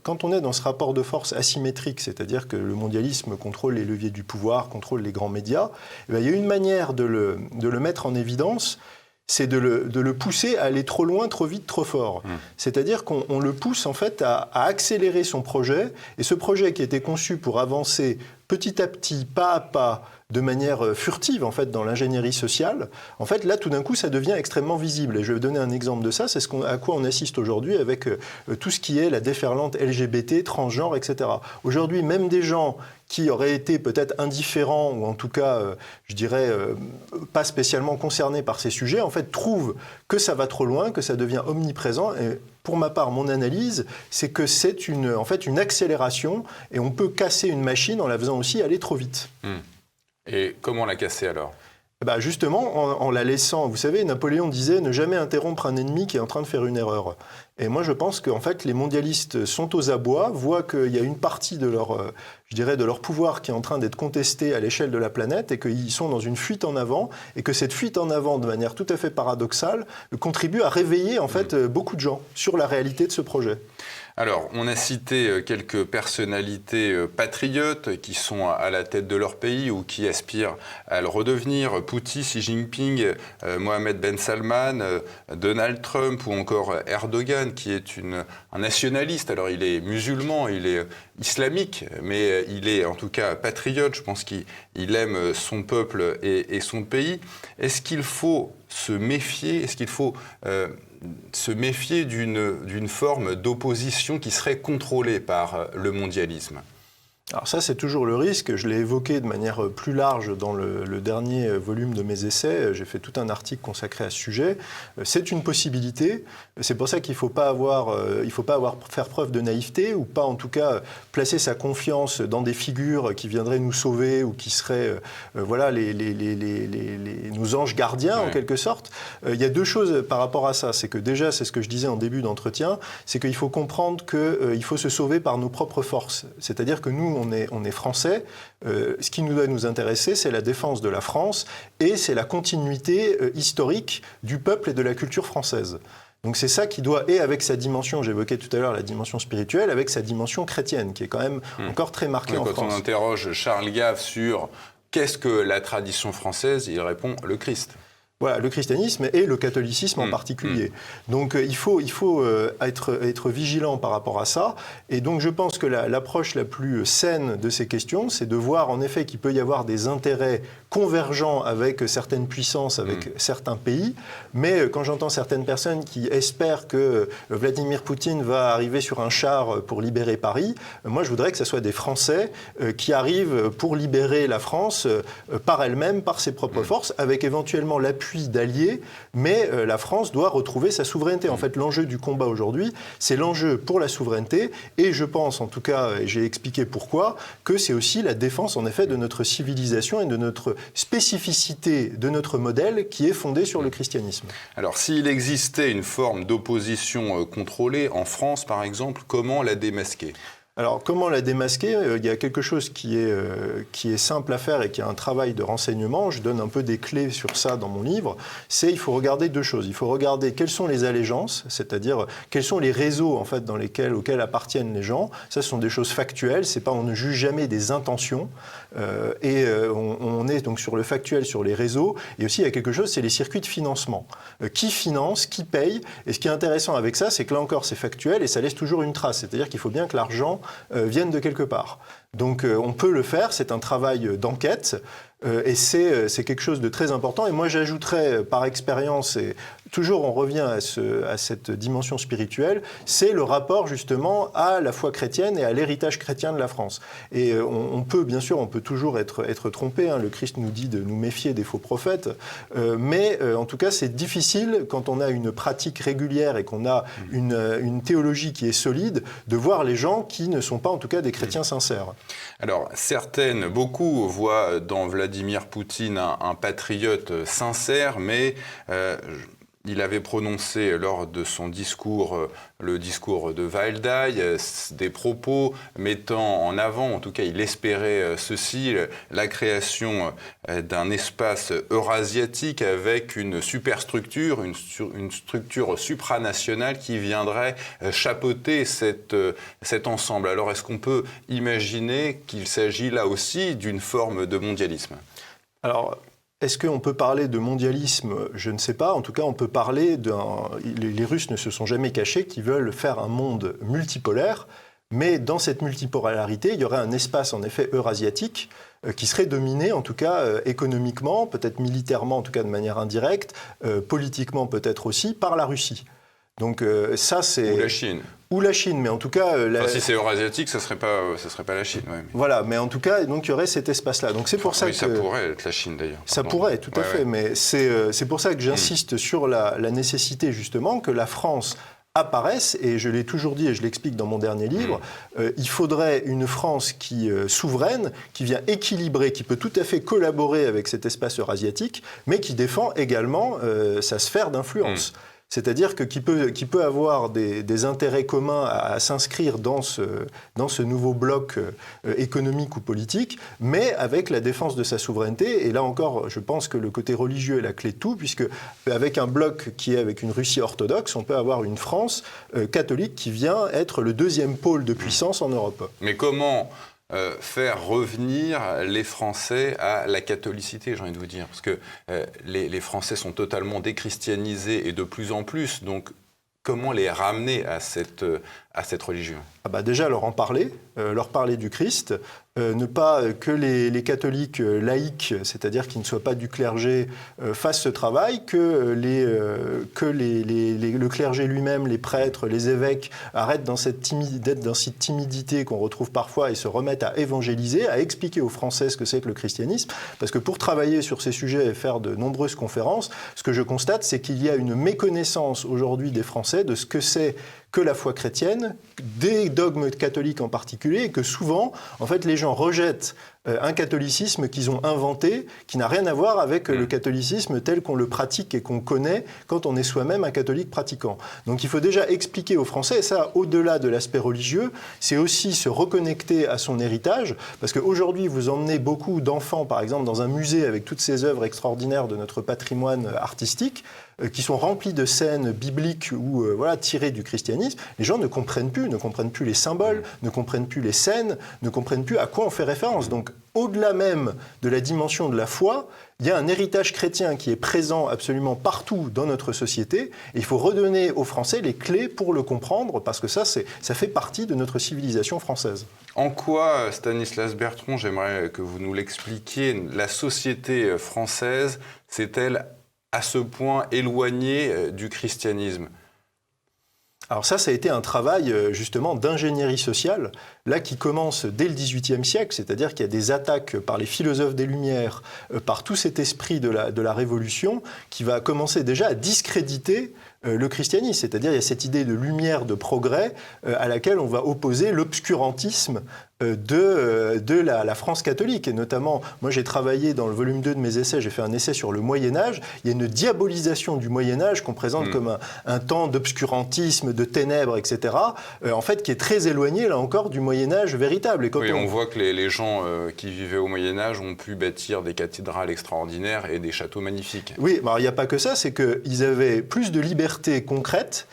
quand on est dans ce rapport de force asymétrique, c'est-à-dire que le mondialisme contrôle les leviers du pouvoir, contrôle les grands médias, il y a une manière de le mettre en évidence, c'est de le pousser à aller trop loin, trop vite, trop fort. C'est-à-dire qu'on le pousse en fait à accélérer son projet, et ce projet qui était conçu pour avancer petit à petit, pas à pas, de manière furtive en fait dans l'ingénierie sociale, en fait là tout d'un coup ça devient extrêmement visible. Et je vais vous donner un exemple de ça, c'est à quoi on assiste aujourd'hui avec tout ce qui est la déferlante LGBT, transgenre, etc. Aujourd'hui, même des gens qui auraient été peut-être indifférents ou en tout cas, je dirais, pas spécialement concernés par ces sujets, en fait trouvent que ça va trop loin, que ça devient omniprésent. Et pour ma part, mon analyse, c'est que c'est en fait une accélération et on peut casser une machine en la faisant aussi aller trop vite. Et comment la casser alors ? Justement, en la laissant, vous savez, Napoléon disait « ne jamais interrompre un ennemi qui est en train de faire une erreur ». Et moi, je pense qu'en fait, les mondialistes sont aux abois, voient qu'il y a une partie de leur pouvoir qui est en train d'être contestée à l'échelle de la planète et qu'ils sont dans une fuite en avant et que cette fuite en avant, de manière tout à fait paradoxale, contribue à réveiller en fait beaucoup de gens sur la réalité de ce projet. Alors, on a cité quelques personnalités patriotes qui sont à la tête de leur pays ou qui aspirent à le redevenir. Poutine, Xi Jinping, Mohamed Ben Salman, Donald Trump ou encore Erdogan, qui est un nationaliste. Alors, il est musulman, il est islamique, mais il est en tout cas patriote. Je pense qu'il aime son peuple et son pays. Est-ce qu'il faut se méfier ? Est-ce qu'il faut se méfier d'une forme d'opposition qui serait contrôlée par le mondialisme ? Alors ça, c'est toujours le risque. Je l'ai évoqué de manière plus large dans le dernier volume de mes essais. J'ai fait tout un article consacré à ce sujet. C'est une possibilité. C'est pour ça qu'il ne faut pas faire preuve de naïveté ou pas en tout cas placer sa confiance dans des figures qui viendraient nous sauver ou qui seraient voilà, nos anges gardiens en quelque sorte. Il y a deux choses par rapport à ça. C'est que déjà, c'est ce que je disais en début d'entretien, c'est qu'il faut comprendre qu'il faut se sauver par nos propres forces. C'est-à-dire que nous, on est français. Ce qui nous doit nous intéresser, c'est la défense de la France et c'est la continuité historique du peuple et de la culture française. Donc c'est ça qui doit, et avec sa dimension, j'évoquais tout à l'heure la dimension spirituelle, avec sa dimension chrétienne, qui est quand même encore très marquée en France. Quand on interroge Charles Gave sur qu'est-ce que la tradition française, il répond le Christ. Voilà, le christianisme et le catholicisme en particulier. Donc il faut être vigilant par rapport à ça. Et donc je pense que l'approche la plus saine de ces questions, c'est de voir en effet qu'il peut y avoir des intérêts convergents avec certaines puissances, avec certains pays. Mais quand j'entends certaines personnes qui espèrent que Vladimir Poutine va arriver sur un char pour libérer Paris, moi je voudrais que ce soit des Français qui arrivent pour libérer la France par elle-même, par ses propres forces, avec éventuellement l'appui d'alliés, mais la France doit retrouver sa souveraineté. En fait, l'enjeu du combat aujourd'hui, c'est l'enjeu pour la souveraineté, et je pense, en tout cas, et j'ai expliqué pourquoi, que c'est aussi la défense, en effet, de notre civilisation et de notre spécificité de notre modèle qui est fondé sur le christianisme. Alors, s'il existait une forme d'opposition contrôlée en France, par exemple, comment la démasquer ? Alors, comment la démasquer ? Il y a quelque chose qui est simple à faire et qui est un travail de renseignement. Je donne un peu des clés sur ça dans mon livre. Il faut regarder deux choses. Il faut regarder quelles sont les allégeances, c'est-à-dire quels sont les réseaux en fait, auxquels appartiennent les gens. Ça, ce sont des choses factuelles. On ne juge jamais des intentions. On est donc sur le factuel, sur les réseaux. Et aussi, il y a quelque chose, c'est les circuits de financement. Qui finance, qui paye. Et ce qui est intéressant avec ça, c'est que là encore, c'est factuel et ça laisse toujours une trace. C'est-à-dire qu'il faut bien que l'argent viennent de quelque part. Donc on peut le faire, c'est un travail d'enquête et c'est quelque chose de très important. Et moi j'ajouterais par expérience, et toujours on revient à cette dimension spirituelle, c'est le rapport justement à la foi chrétienne et à l'héritage chrétien de la France. Et on peut toujours être trompé, hein. Le Christ nous dit de nous méfier des faux prophètes, mais en tout cas c'est difficile quand on a une pratique régulière et qu'on a une théologie qui est solide, de voir les gens qui ne sont pas en tout cas des chrétiens sincères. Alors, beaucoup voient dans Vladimir Poutine un patriote sincère, mais il avait prononcé lors de son discours, le discours de Valdai, des propos mettant en avant, en tout cas il espérait ceci, la création d'un espace eurasiatique avec une superstructure, une structure supranationale qui viendrait chapeauter cet ensemble. Alors est-ce qu'on peut imaginer qu'il s'agit là aussi d'une forme de mondialisme ? Alors, est-ce qu'on peut parler de mondialisme ? Je ne sais pas. En tout cas, on peut parler les Russes ne se sont jamais cachés qu'ils veulent faire un monde multipolaire, mais dans cette multipolarité, il y aurait un espace en effet eurasiatique qui serait dominé, en tout cas économiquement, peut-être militairement, en tout cas de manière indirecte, politiquement peut-être aussi, par la Russie. Donc ça, c'est... Ou la Chine. Ou la Chine, mais en tout cas... si c'est eurasiatique, ça serait pas la Chine. Ouais. Voilà, mais en tout cas, donc, il y aurait cet espace-là. Donc c'est pour ça que... ça pourrait être la Chine, d'ailleurs. Ça pourrait, tout à fait, mais c'est pour ça que j'insiste sur la nécessité, justement, que la France apparaisse, et je l'ai toujours dit et je l'explique dans mon dernier livre, il faudrait une France qui souveraine, qui vient équilibrer, qui peut tout à fait collaborer avec cet espace eurasiatique, mais qui défend également sa sphère d'influence. C'est-à-dire qui peut avoir des intérêts communs à s'inscrire dans ce nouveau bloc économique ou politique, mais avec la défense de sa souveraineté. Et là encore, je pense que le côté religieux est la clé de tout, puisque avec un bloc qui est avec une Russie orthodoxe, on peut avoir une France catholique qui vient être le deuxième pôle de puissance en Europe. Mais comment faire revenir les Français à la catholicité, j'ai envie de vous dire, parce que les Français sont totalement déchristianisés et de plus en plus, donc comment les ramener à à cette religion? Déjà, leur en parler, leur parler du Christ, ne pas que les catholiques laïcs, c'est-à-dire qui ne soient pas du clergé, fassent ce travail, que le clergé lui-même, les prêtres, les évêques, arrêtent d'être dans cette timidité qu'on retrouve parfois et se remettent à évangéliser, à expliquer aux Français ce que c'est que le christianisme. Parce que pour travailler sur ces sujets et faire de nombreuses conférences, ce que je constate, c'est qu'il y a une méconnaissance aujourd'hui des Français de ce que c'est que la foi chrétienne, des dogmes catholiques en particulier, et que souvent, en fait, les gens rejettent un catholicisme qu'ils ont inventé, qui n'a rien à voir avec le catholicisme tel qu'on le pratique et qu'on connaît quand on est soi-même un catholique pratiquant. Donc il faut déjà expliquer aux Français, et ça, au-delà de l'aspect religieux, c'est aussi se reconnecter à son héritage, parce qu'aujourd'hui, vous emmenez beaucoup d'enfants, par exemple, dans un musée avec toutes ces œuvres extraordinaires de notre patrimoine artistique, qui sont remplis de scènes bibliques ou tirées du christianisme, les gens ne comprennent plus les symboles, ne comprennent plus les scènes, ne comprennent plus à quoi on fait référence. Donc, au-delà même de la dimension de la foi, il y a un héritage chrétien qui est présent absolument partout dans notre société, et il faut redonner aux Français les clés pour le comprendre, parce que ça fait partie de notre civilisation française. En quoi, Stanislas Bertrand, j'aimerais que vous nous l'expliquiez, la société française s'est-elle à ce point éloigné du christianisme? Alors ça a été un travail justement d'ingénierie sociale, là qui commence dès le XVIIIe siècle, c'est-à-dire qu'il y a des attaques par les philosophes des Lumières, par tout cet esprit de la Révolution, qui va commencer déjà à discréditer le christianisme, c'est-à-dire il y a cette idée de lumière, de progrès, à laquelle on va opposer l'obscurantisme de la France catholique. Et notamment, moi j'ai travaillé dans le volume 2 de mes essais, j'ai fait un essai sur le Moyen-Âge, il y a une diabolisation du Moyen-Âge qu'on présente comme un temps d'obscurantisme, de ténèbres, etc., en fait qui est très éloigné, là encore, du Moyen-Âge véritable. Et quand on voit que les gens qui vivaient au Moyen-Âge ont pu bâtir des cathédrales extraordinaires et des châteaux magnifiques. Oui, il n'y a pas que ça, c'est qu'ils avaient plus de liberté concrète,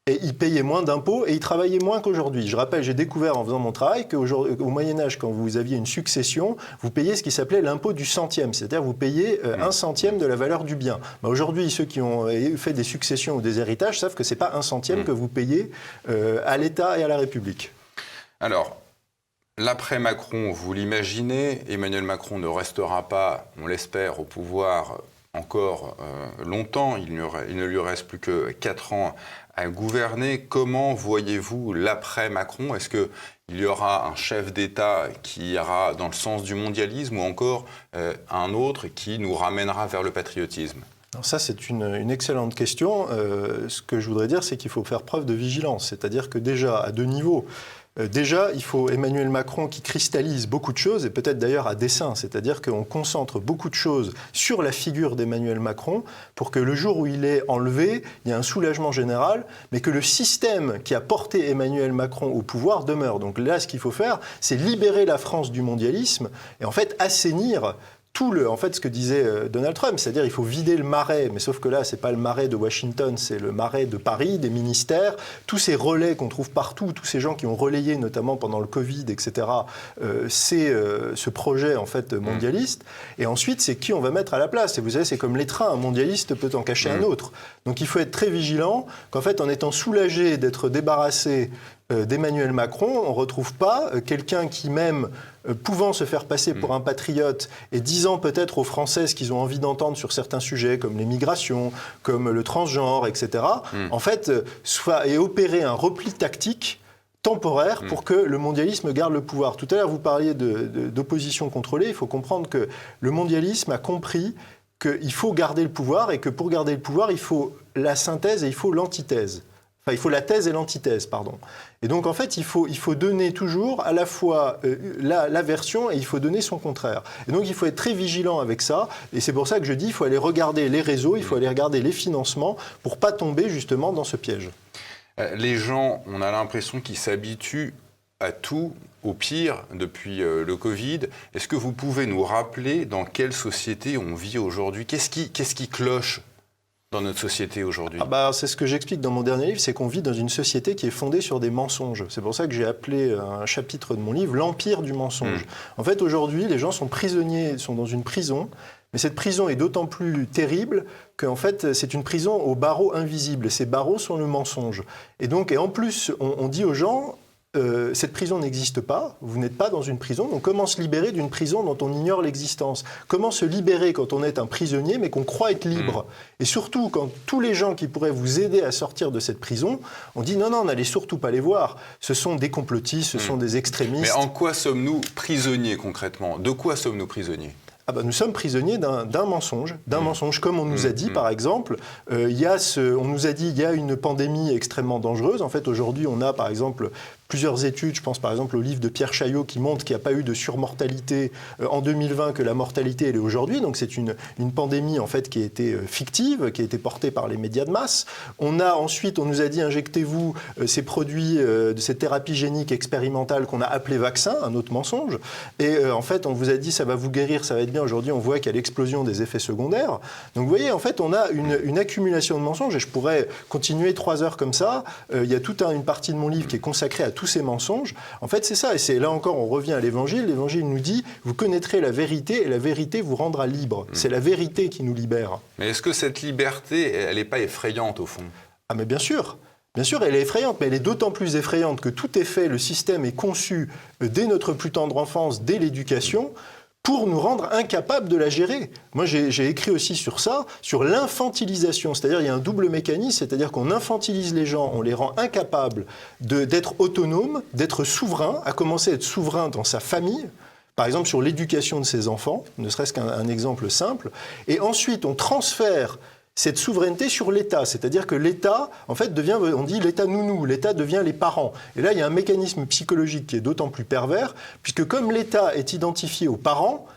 et ils payaient moins d'impôts et ils travaillaient moins qu'aujourd'hui. Je rappelle, j'ai découvert en faisant mon travail qu'au Moyen-Âge, quand vous aviez une succession, vous payez ce qui s'appelait l'impôt du centième, c'est-à-dire vous payez 1/100 de la valeur du bien. Aujourd'hui, ceux qui ont fait des successions ou des héritages savent que ce n'est pas 1/100 que vous payez à l'État et à la République. Alors, l'après-Macron, vous l'imaginez, Emmanuel Macron ne restera pas, on l'espère, au pouvoir encore longtemps. Il ne lui reste plus que 4 ans à gouverner. Comment voyez-vous l'après-Macron? Est-ce qu'il y aura un chef d'État qui ira dans le sens du mondialisme ou encore un autre qui nous ramènera vers le patriotisme? Alors ça, c'est une excellente question. Ce que je voudrais dire, c'est qu'il faut faire preuve de vigilance. C'est-à-dire que déjà, à 2 niveaux, déjà, il faut Emmanuel Macron qui cristallise beaucoup de choses, et peut-être d'ailleurs à dessein, c'est-à-dire qu'on concentre beaucoup de choses sur la figure d'Emmanuel Macron pour que le jour où il est enlevé, il y ait un soulagement général, mais que le système qui a porté Emmanuel Macron au pouvoir demeure. Donc là, ce qu'il faut faire, c'est libérer la France du mondialisme et en fait assainir ce que disait Donald Trump, c'est-à-dire il faut vider le marais, mais sauf que là, c'est pas le marais de Washington, c'est le marais de Paris, des ministères, tous ces relais qu'on trouve partout, tous ces gens qui ont relayé, notamment pendant le Covid, etc., ce projet en fait mondialiste. Et ensuite, c'est qui on va mettre à la place. Et vous savez, c'est comme les trains, un mondialiste peut en cacher un autre. Donc il faut être très vigilant qu'en fait, en étant soulagé d'être débarrassé d'Emmanuel Macron, on ne retrouve pas quelqu'un qui même, pouvant se faire passer pour un patriote et disant peut-être aux Français ce qu'ils ont envie d'entendre sur certains sujets comme les migrations, comme le transgenre, etc., en fait, ait opéré un repli tactique temporaire pour que le mondialisme garde le pouvoir. Tout à l'heure, vous parliez d'opposition contrôlée. Il faut comprendre que le mondialisme a compris qu'il faut garder le pouvoir et que pour garder le pouvoir, il faut la synthèse et il faut l'antithèse. Enfin, il faut la thèse et l'antithèse, pardon. Et donc, en fait, il faut donner toujours à la fois la version et il faut donner son contraire. Et donc, il faut être très vigilant avec ça. Et c'est pour ça que je dis, il faut aller regarder les réseaux, il faut aller regarder les financements pour ne pas tomber justement dans ce piège. Les gens, on a l'impression qu'ils s'habituent à tout, au pire, depuis le Covid. Est-ce que vous pouvez nous rappeler dans quelle société on vit aujourd'hui? Qu'est-ce qui cloche dans notre société aujourd'hui? C'est ce que j'explique dans mon dernier livre, c'est qu'on vit dans une société qui est fondée sur des mensonges. C'est pour ça que j'ai appelé un chapitre de mon livre « L'empire du mensonge ». En fait, aujourd'hui, les gens sont prisonniers, sont dans une prison, Mais cette prison est d'autant plus terrible qu'en fait, c'est une prison aux barreaux invisibles. Et ces barreaux sont le mensonge. Et en plus, on dit aux gens... cette prison n'existe pas, vous n'êtes pas dans une prison, donc comment se libérer d'une prison dont on ignore l'existence? Comment se libérer quand on est un prisonnier mais qu'on croit être libre? Et surtout, quand tous les gens qui pourraient vous aider à sortir de cette prison, on dit non, n'allez surtout pas les voir. Ce sont des complotistes, ce sont des extrémistes. Mais en quoi sommes-nous prisonniers concrètement? De quoi sommes-nous prisonniers? Nous sommes prisonniers d'un mensonge, comme on nous a dit par exemple, on nous a dit il y a une pandémie extrêmement dangereuse. En fait, aujourd'hui, on a par exemple plusieurs études, je pense par exemple au livre de Pierre Chaillot qui montre qu'il n'y a pas eu de surmortalité en 2020, que la mortalité elle est aujourd'hui. Donc c'est une pandémie en fait qui a été fictive, qui a été portée par les médias de masse. Ensuite, on nous a dit injectez-vous ces produits de cette thérapie génique expérimentale qu'on a appelé vaccin, un autre mensonge. Et en fait, on vous a dit ça va vous guérir, ça va être bien. Aujourd'hui, on voit qu'il y a l'explosion des effets secondaires. Donc vous voyez, en fait, on a une accumulation de mensonges et je pourrais continuer 3 heures comme ça. Il y a toute une partie de mon livre qui est consacrée à tous ces mensonges. En fait, c'est ça. Et c'est là encore, on revient à l'Évangile. L'Évangile nous dit, vous connaîtrez la vérité et la vérité vous rendra libre. C'est la vérité qui nous libère. Mais est-ce que cette liberté, elle n'est pas effrayante au fond? Ah mais bien sûr. Bien sûr, elle est effrayante, mais elle est d'autant plus effrayante que tout est fait, le système est conçu dès notre plus tendre enfance, dès l'éducation, pour nous rendre incapables de la gérer. Moi, j'ai écrit aussi sur ça, sur l'infantilisation. C'est-à-dire, il y a un double mécanisme, c'est-à-dire qu'on infantilise les gens, on les rend incapables d'être autonomes, d'être souverains, à commencer à être souverain dans sa famille, par exemple sur l'éducation de ses enfants, ne serait-ce qu'un exemple simple. Et ensuite, on transfère cette souveraineté sur l'État, c'est-à-dire que l'État, en fait, devient, on dit l'État nounou, l'État devient les parents. Et là, il y a un mécanisme psychologique qui est d'autant plus pervers, puisque comme l'État est identifié aux parents,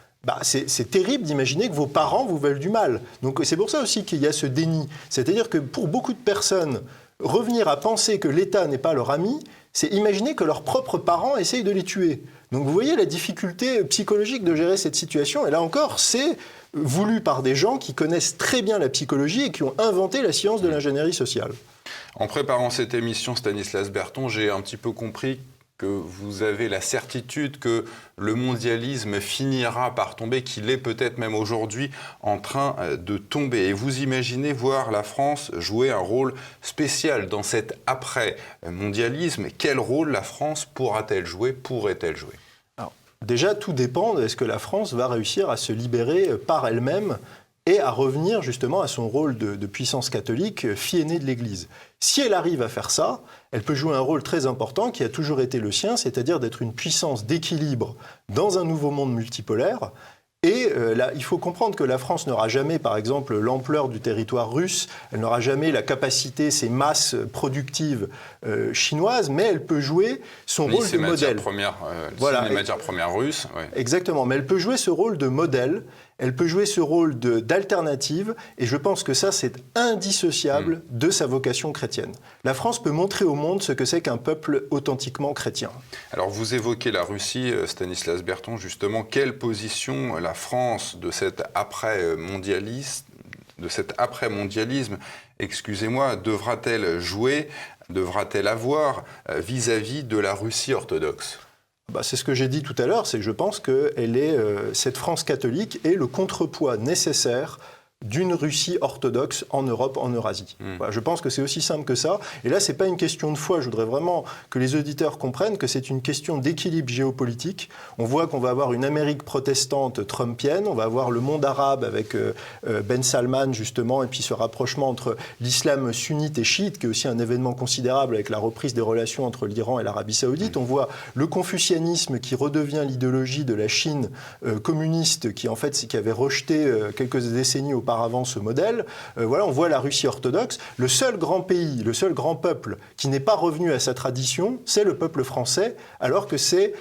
c'est terrible d'imaginer que vos parents vous veulent du mal. Donc c'est pour ça aussi qu'il y a ce déni. C'est-à-dire que pour beaucoup de personnes, revenir à penser que l'État n'est pas leur ami, c'est imaginer que leurs propres parents essayent de les tuer. Donc vous voyez la difficulté psychologique de gérer cette situation. Et là encore, c'est voulu par des gens qui connaissent très bien la psychologie et qui ont inventé la science de l'ingénierie sociale. En préparant cette émission, Stanislas Berthon, j'ai un petit peu compris que vous avez la certitude que le mondialisme finira par tomber, qu'il est peut-être même aujourd'hui en train de tomber. Et vous imaginez voir la France jouer un rôle spécial dans cet après-mondialisme. Quel rôle la France pourra-t-elle jouer, pourrait-elle jouer? Déjà, tout dépend de est-ce que la France va réussir à se libérer par elle-même et à revenir justement à son rôle de puissance catholique, fille aînée de l'Église. Si elle arrive à faire ça, elle peut jouer un rôle très important qui a toujours été le sien, c'est-à-dire d'être une puissance d'équilibre dans un nouveau monde multipolaire. Et là, il faut comprendre que la France n'aura jamais, par exemple, l'ampleur du territoire russe, elle n'aura jamais la capacité, ces masses productives chinoises, mais elle peut jouer son rôle de modèle. Les matières premières russes. Oui. Exactement, mais elle peut jouer ce rôle de modèle, elle peut jouer ce rôle d'alternative, et je pense que ça, c'est indissociable de sa vocation chrétienne. La France peut montrer au monde ce que c'est qu'un peuple authentiquement chrétien. Alors, vous évoquez la Russie, Stanislas Berthon, justement. Quelle position la France de cet après-mondialisme, devra-t-elle jouer, devra-t-elle avoir vis-à-vis de la Russie orthodoxe ? C'est ce que j'ai dit tout à l'heure, c'est que je pense que cette France catholique est le contrepoids nécessaire d'une Russie orthodoxe en Europe, en Eurasie. Voilà, je pense que c'est aussi simple que ça. Et là, ce n'est pas une question de foi. Je voudrais vraiment que les auditeurs comprennent que c'est une question d'équilibre géopolitique. On voit qu'on va avoir une Amérique protestante trumpienne, on va avoir le monde arabe avec Ben Salman, justement, et puis ce rapprochement entre l'islam sunnite et chiite, qui est aussi un événement considérable avec la reprise des relations entre l'Iran et l'Arabie saoudite. On voit le confucianisme qui redevient l'idéologie de la Chine communiste, qui avait rejeté quelques décennies auparavant ce modèle. On voit la Russie orthodoxe. Le seul grand pays, le seul grand peuple qui n'est pas revenu à sa tradition, c'est le peuple français, alors que c'est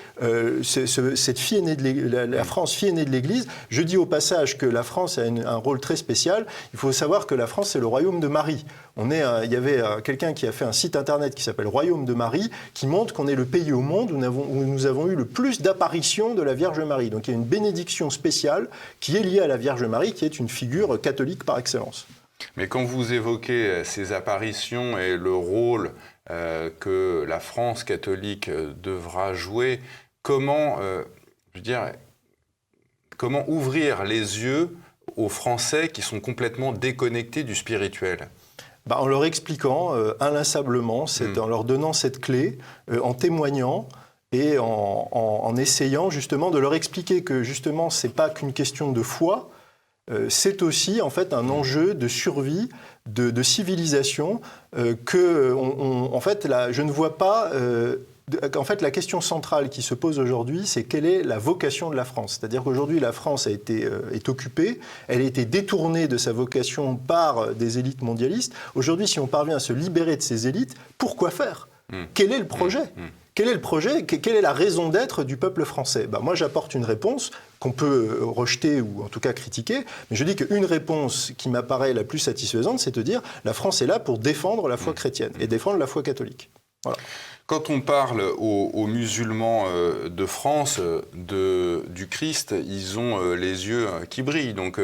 cette fille aînée la France, fille aînée de l'Église. Je dis au passage que la France a un rôle très spécial. Il faut savoir que la France, c'est le royaume de Marie. Il y avait quelqu'un qui a fait un site internet qui s'appelle Royaume de Marie, qui montre qu'on est le pays au monde où nous avons eu le plus d'apparitions de la Vierge Marie. Donc il y a une bénédiction spéciale qui est liée à la Vierge Marie, qui est une figure catholique par excellence. Mais quand vous évoquez ces apparitions et le rôle que la France catholique devra jouer, comment ouvrir les yeux aux Français qui sont complètement déconnectés du spirituel ? En leur expliquant inlassablement, en leur donnant cette clé, en témoignant et en essayant justement de leur expliquer que justement c'est pas qu'une question de foi, c'est aussi en fait un enjeu de survie, de civilisation en fait là, je ne vois pas. En fait, la question centrale qui se pose aujourd'hui, c'est quelle est la vocation de la France ? C'est-à-dire qu'aujourd'hui, la France est occupée, elle a été détournée de sa vocation par des élites mondialistes. Aujourd'hui, si on parvient à se libérer de ces élites, pourquoi faire ? Quel est le projet ? Quel est le projet ? Quelle est la raison d'être du peuple français ? Moi, j'apporte une réponse qu'on peut rejeter ou en tout cas critiquer, mais je dis qu'une réponse qui m'apparaît la plus satisfaisante, c'est de dire la France est là pour défendre la foi chrétienne et défendre la foi catholique. Voilà. Quand on parle aux musulmans de France, du Christ, ils ont les yeux qui brillent. Donc,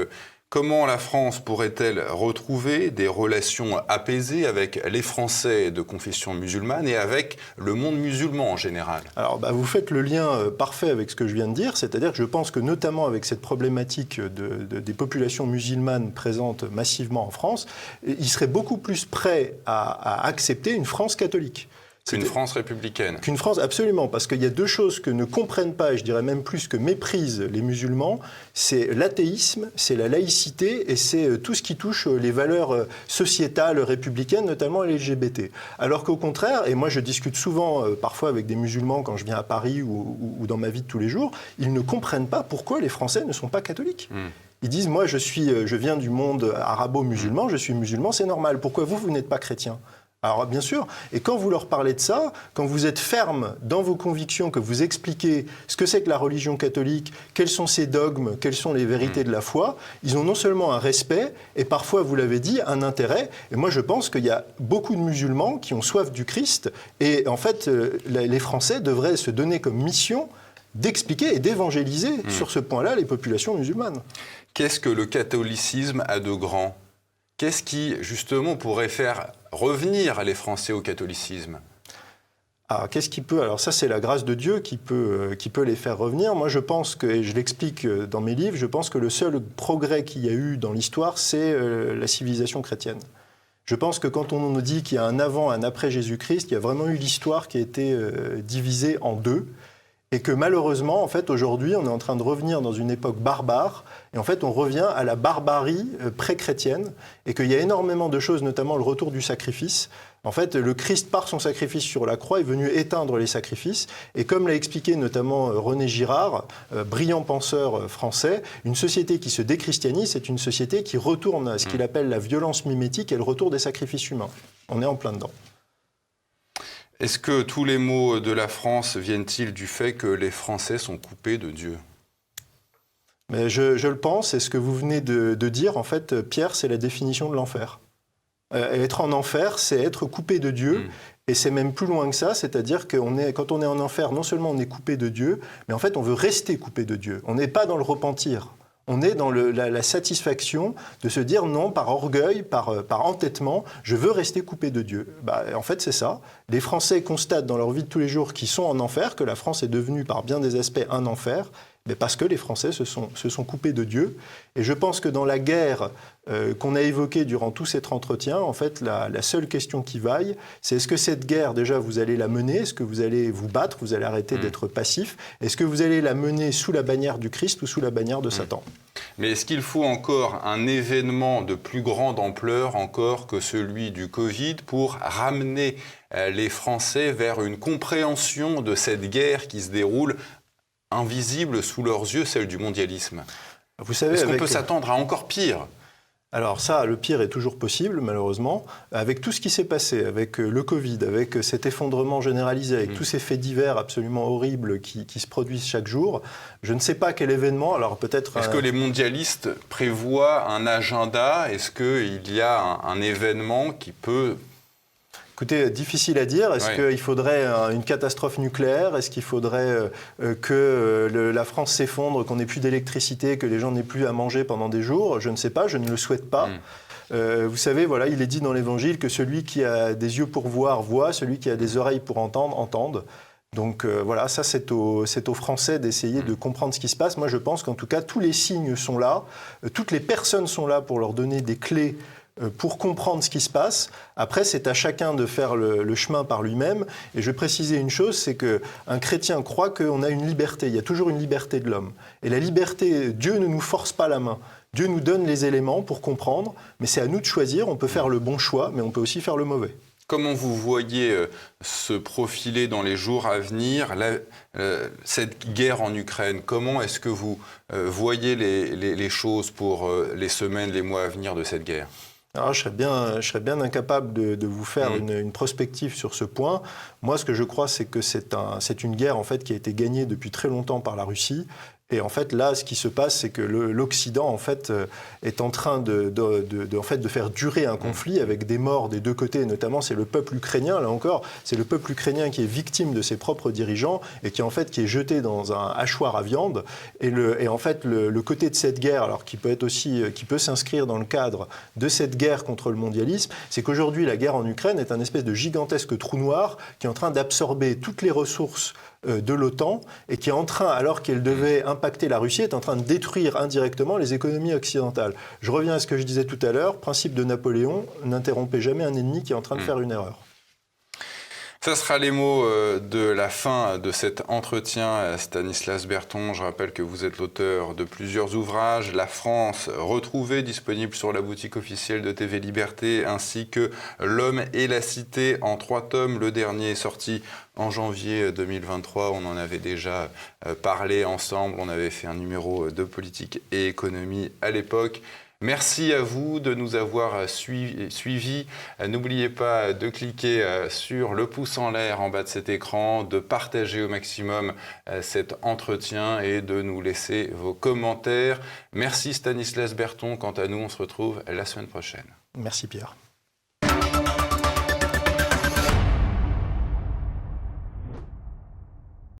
comment la France pourrait-elle retrouver des relations apaisées avec les Français de confession musulmane et avec le monde musulman en général ? Alors, vous faites le lien parfait avec ce que je viens de dire, c'est-à-dire que je pense que notamment avec cette problématique des populations musulmanes présentes massivement en France, ils seraient beaucoup plus prêts à accepter une France catholique. Qu'une France républicaine. Qu'une France, absolument, parce qu'il y a deux choses que ne comprennent pas, et je dirais même plus que méprisent les musulmans, c'est l'athéisme, c'est la laïcité, et c'est tout ce qui touche les valeurs sociétales républicaines, notamment les LGBT. Alors qu'au contraire, et moi je discute souvent, parfois avec des musulmans quand je viens à Paris ou dans ma vie de tous les jours, ils ne comprennent pas pourquoi les Français ne sont pas catholiques. Ils disent, moi je viens du monde arabo-musulman, je suis musulman, c'est normal. Pourquoi vous n'êtes pas chrétien ? Alors bien sûr, et quand vous leur parlez de ça, quand vous êtes ferme dans vos convictions, que vous expliquez ce que c'est que la religion catholique, quels sont ses dogmes, quelles sont les vérités de la foi, ils ont non seulement un respect, et parfois, vous l'avez dit, un intérêt. Et moi je pense qu'il y a beaucoup de musulmans qui ont soif du Christ, et en fait les Français devraient se donner comme mission d'expliquer et d'évangéliser sur ce point-là les populations musulmanes. Qu'est-ce que le catholicisme a de grand ? Qu'est-ce qui, justement, pourrait faire revenir les Français au catholicisme ? Qu'est-ce qui peut ? Alors ça, c'est la grâce de Dieu qui peut les faire revenir. Moi, je pense que, et je l'explique dans mes livres, je pense que le seul progrès qu'il y a eu dans l'histoire, c'est la civilisation chrétienne. Je pense que quand on nous dit qu'il y a un avant, un après Jésus-Christ, il y a vraiment eu l'histoire qui a été divisée en deux. Et que malheureusement, en fait, aujourd'hui, on est en train de revenir dans une époque barbare. Et en fait, on revient à la barbarie pré-chrétienne. Et qu'il y a énormément de choses, notamment le retour du sacrifice. En fait, le Christ, par son sacrifice sur la croix, est venu éteindre les sacrifices. Et comme l'a expliqué notamment René Girard, brillant penseur français, une société qui se déchristianise, c'est une société qui retourne à ce qu'il appelle la violence mimétique et le retour des sacrifices humains. On est en plein dedans. Est-ce que tous les maux de la France viennent-ils du fait que les Français sont coupés de Dieu ? Mais je le pense, et ce que vous venez de dire, en fait, Pierre, c'est la définition de l'enfer. Être en enfer, c'est être coupé de Dieu, et c'est même plus loin que ça, c'est-à-dire que quand on est en enfer, non seulement on est coupé de Dieu, mais en fait on veut rester coupé de Dieu. On n'est pas dans le repentir. On est dans la satisfaction de se dire non, par orgueil, par entêtement, je veux rester coupé de Dieu. En fait, c'est ça. Les Français constatent dans leur vie de tous les jours qu'ils sont en enfer, que la France est devenue par bien des aspects un enfer, mais parce que les Français se sont coupés de Dieu. Et je pense que dans la guerre qu'on a évoquée durant tout cet entretien, en fait, la seule question qui vaille, c'est est-ce que cette guerre, déjà, vous allez la mener ? Est-ce que vous allez vous battre ? Vous allez arrêter d'être passif ? Est-ce que vous allez la mener sous la bannière du Christ ou sous la bannière de Satan ? Mais est-ce qu'il faut encore un événement de plus grande ampleur encore que celui du Covid pour ramener les Français vers une compréhension de cette guerre qui se déroule invisible sous leurs yeux, celle du mondialisme ? Vous savez, est-ce qu'on peut s'attendre à encore pire ? Alors ça, le pire est toujours possible, malheureusement. Avec tout ce qui s'est passé, avec le Covid, avec cet effondrement généralisé, avec tous ces faits divers absolument horribles qui se produisent chaque jour, je ne sais pas quel événement, alors peut-être... Est-ce que les mondialistes prévoient un agenda ? Est-ce qu'il y a un événement qui peut... Écoutez, difficile à dire. Est-ce qu'il faudrait une catastrophe nucléaire ? Est-ce qu'il faudrait que la France s'effondre, qu'on n'ait plus d'électricité, que les gens n'aient plus à manger pendant des jours ? Je ne sais pas, je ne le souhaite pas. Vous savez, voilà, il est dit dans l'Évangile que celui qui a des yeux pour voir, voit, celui qui a des oreilles pour entendre, entende. Donc voilà, ça c'est aux Français d'essayer de comprendre ce qui se passe. Moi je pense qu'en tout cas tous les signes sont là, toutes les personnes sont là pour leur donner des clés pour comprendre ce qui se passe. Après, c'est à chacun de faire le chemin par lui-même. Et je vais préciser une chose, c'est qu'un chrétien croit qu'on a une liberté. Il y a toujours une liberté de l'homme. Et la liberté, Dieu ne nous force pas la main. Dieu nous donne les éléments pour comprendre, mais c'est à nous de choisir. On peut faire le bon choix, mais on peut aussi faire le mauvais. Comment vous voyez se profiler dans les jours à venir cette guerre en Ukraine? Comment est-ce que vous voyez les choses pour les semaines, les mois à venir de cette guerre? Alors, je serais bien incapable de vous faire une prospective sur ce point. Moi, ce que je crois, c'est que c'est une guerre en fait, qui a été gagnée depuis très longtemps par la Russie. Et en fait, là, ce qui se passe, c'est que l'Occident, en fait, est en train de faire durer un conflit avec des morts des deux côtés. Notamment, c'est le peuple ukrainien, là encore, c'est le peuple ukrainien qui est victime de ses propres dirigeants et qui est jeté dans un hachoir à viande. Et en fait, le côté de cette guerre, alors qui peut s'inscrire dans le cadre de cette guerre contre le mondialisme, c'est qu'aujourd'hui, la guerre en Ukraine est un espèce de gigantesque trou noir qui est en train d'absorber toutes les ressources de l'OTAN et qui est en train, alors qu'elle devait impacter la Russie, est en train de détruire indirectement les économies occidentales. Je reviens à ce que je disais tout à l'heure, principe de Napoléon, n'interrompez jamais un ennemi qui est en train de faire une erreur. Ça sera les mots de la fin de cet entretien. Stanislas Berthon, je rappelle que vous êtes l'auteur de plusieurs ouvrages, La France retrouvée, disponible sur la boutique officielle de TV Liberté, ainsi que L'homme et la cité en 3 tomes. Le dernier est sorti en janvier 2023. On en avait déjà parlé ensemble. On avait fait un numéro de politique et économie à l'époque. Merci à vous de nous avoir suivis. N'oubliez pas de cliquer sur le pouce en l'air en bas de cet écran, de partager au maximum cet entretien et de nous laisser vos commentaires. Merci Stanislas Berthon. Quant à nous, on se retrouve la semaine prochaine. Merci Pierre.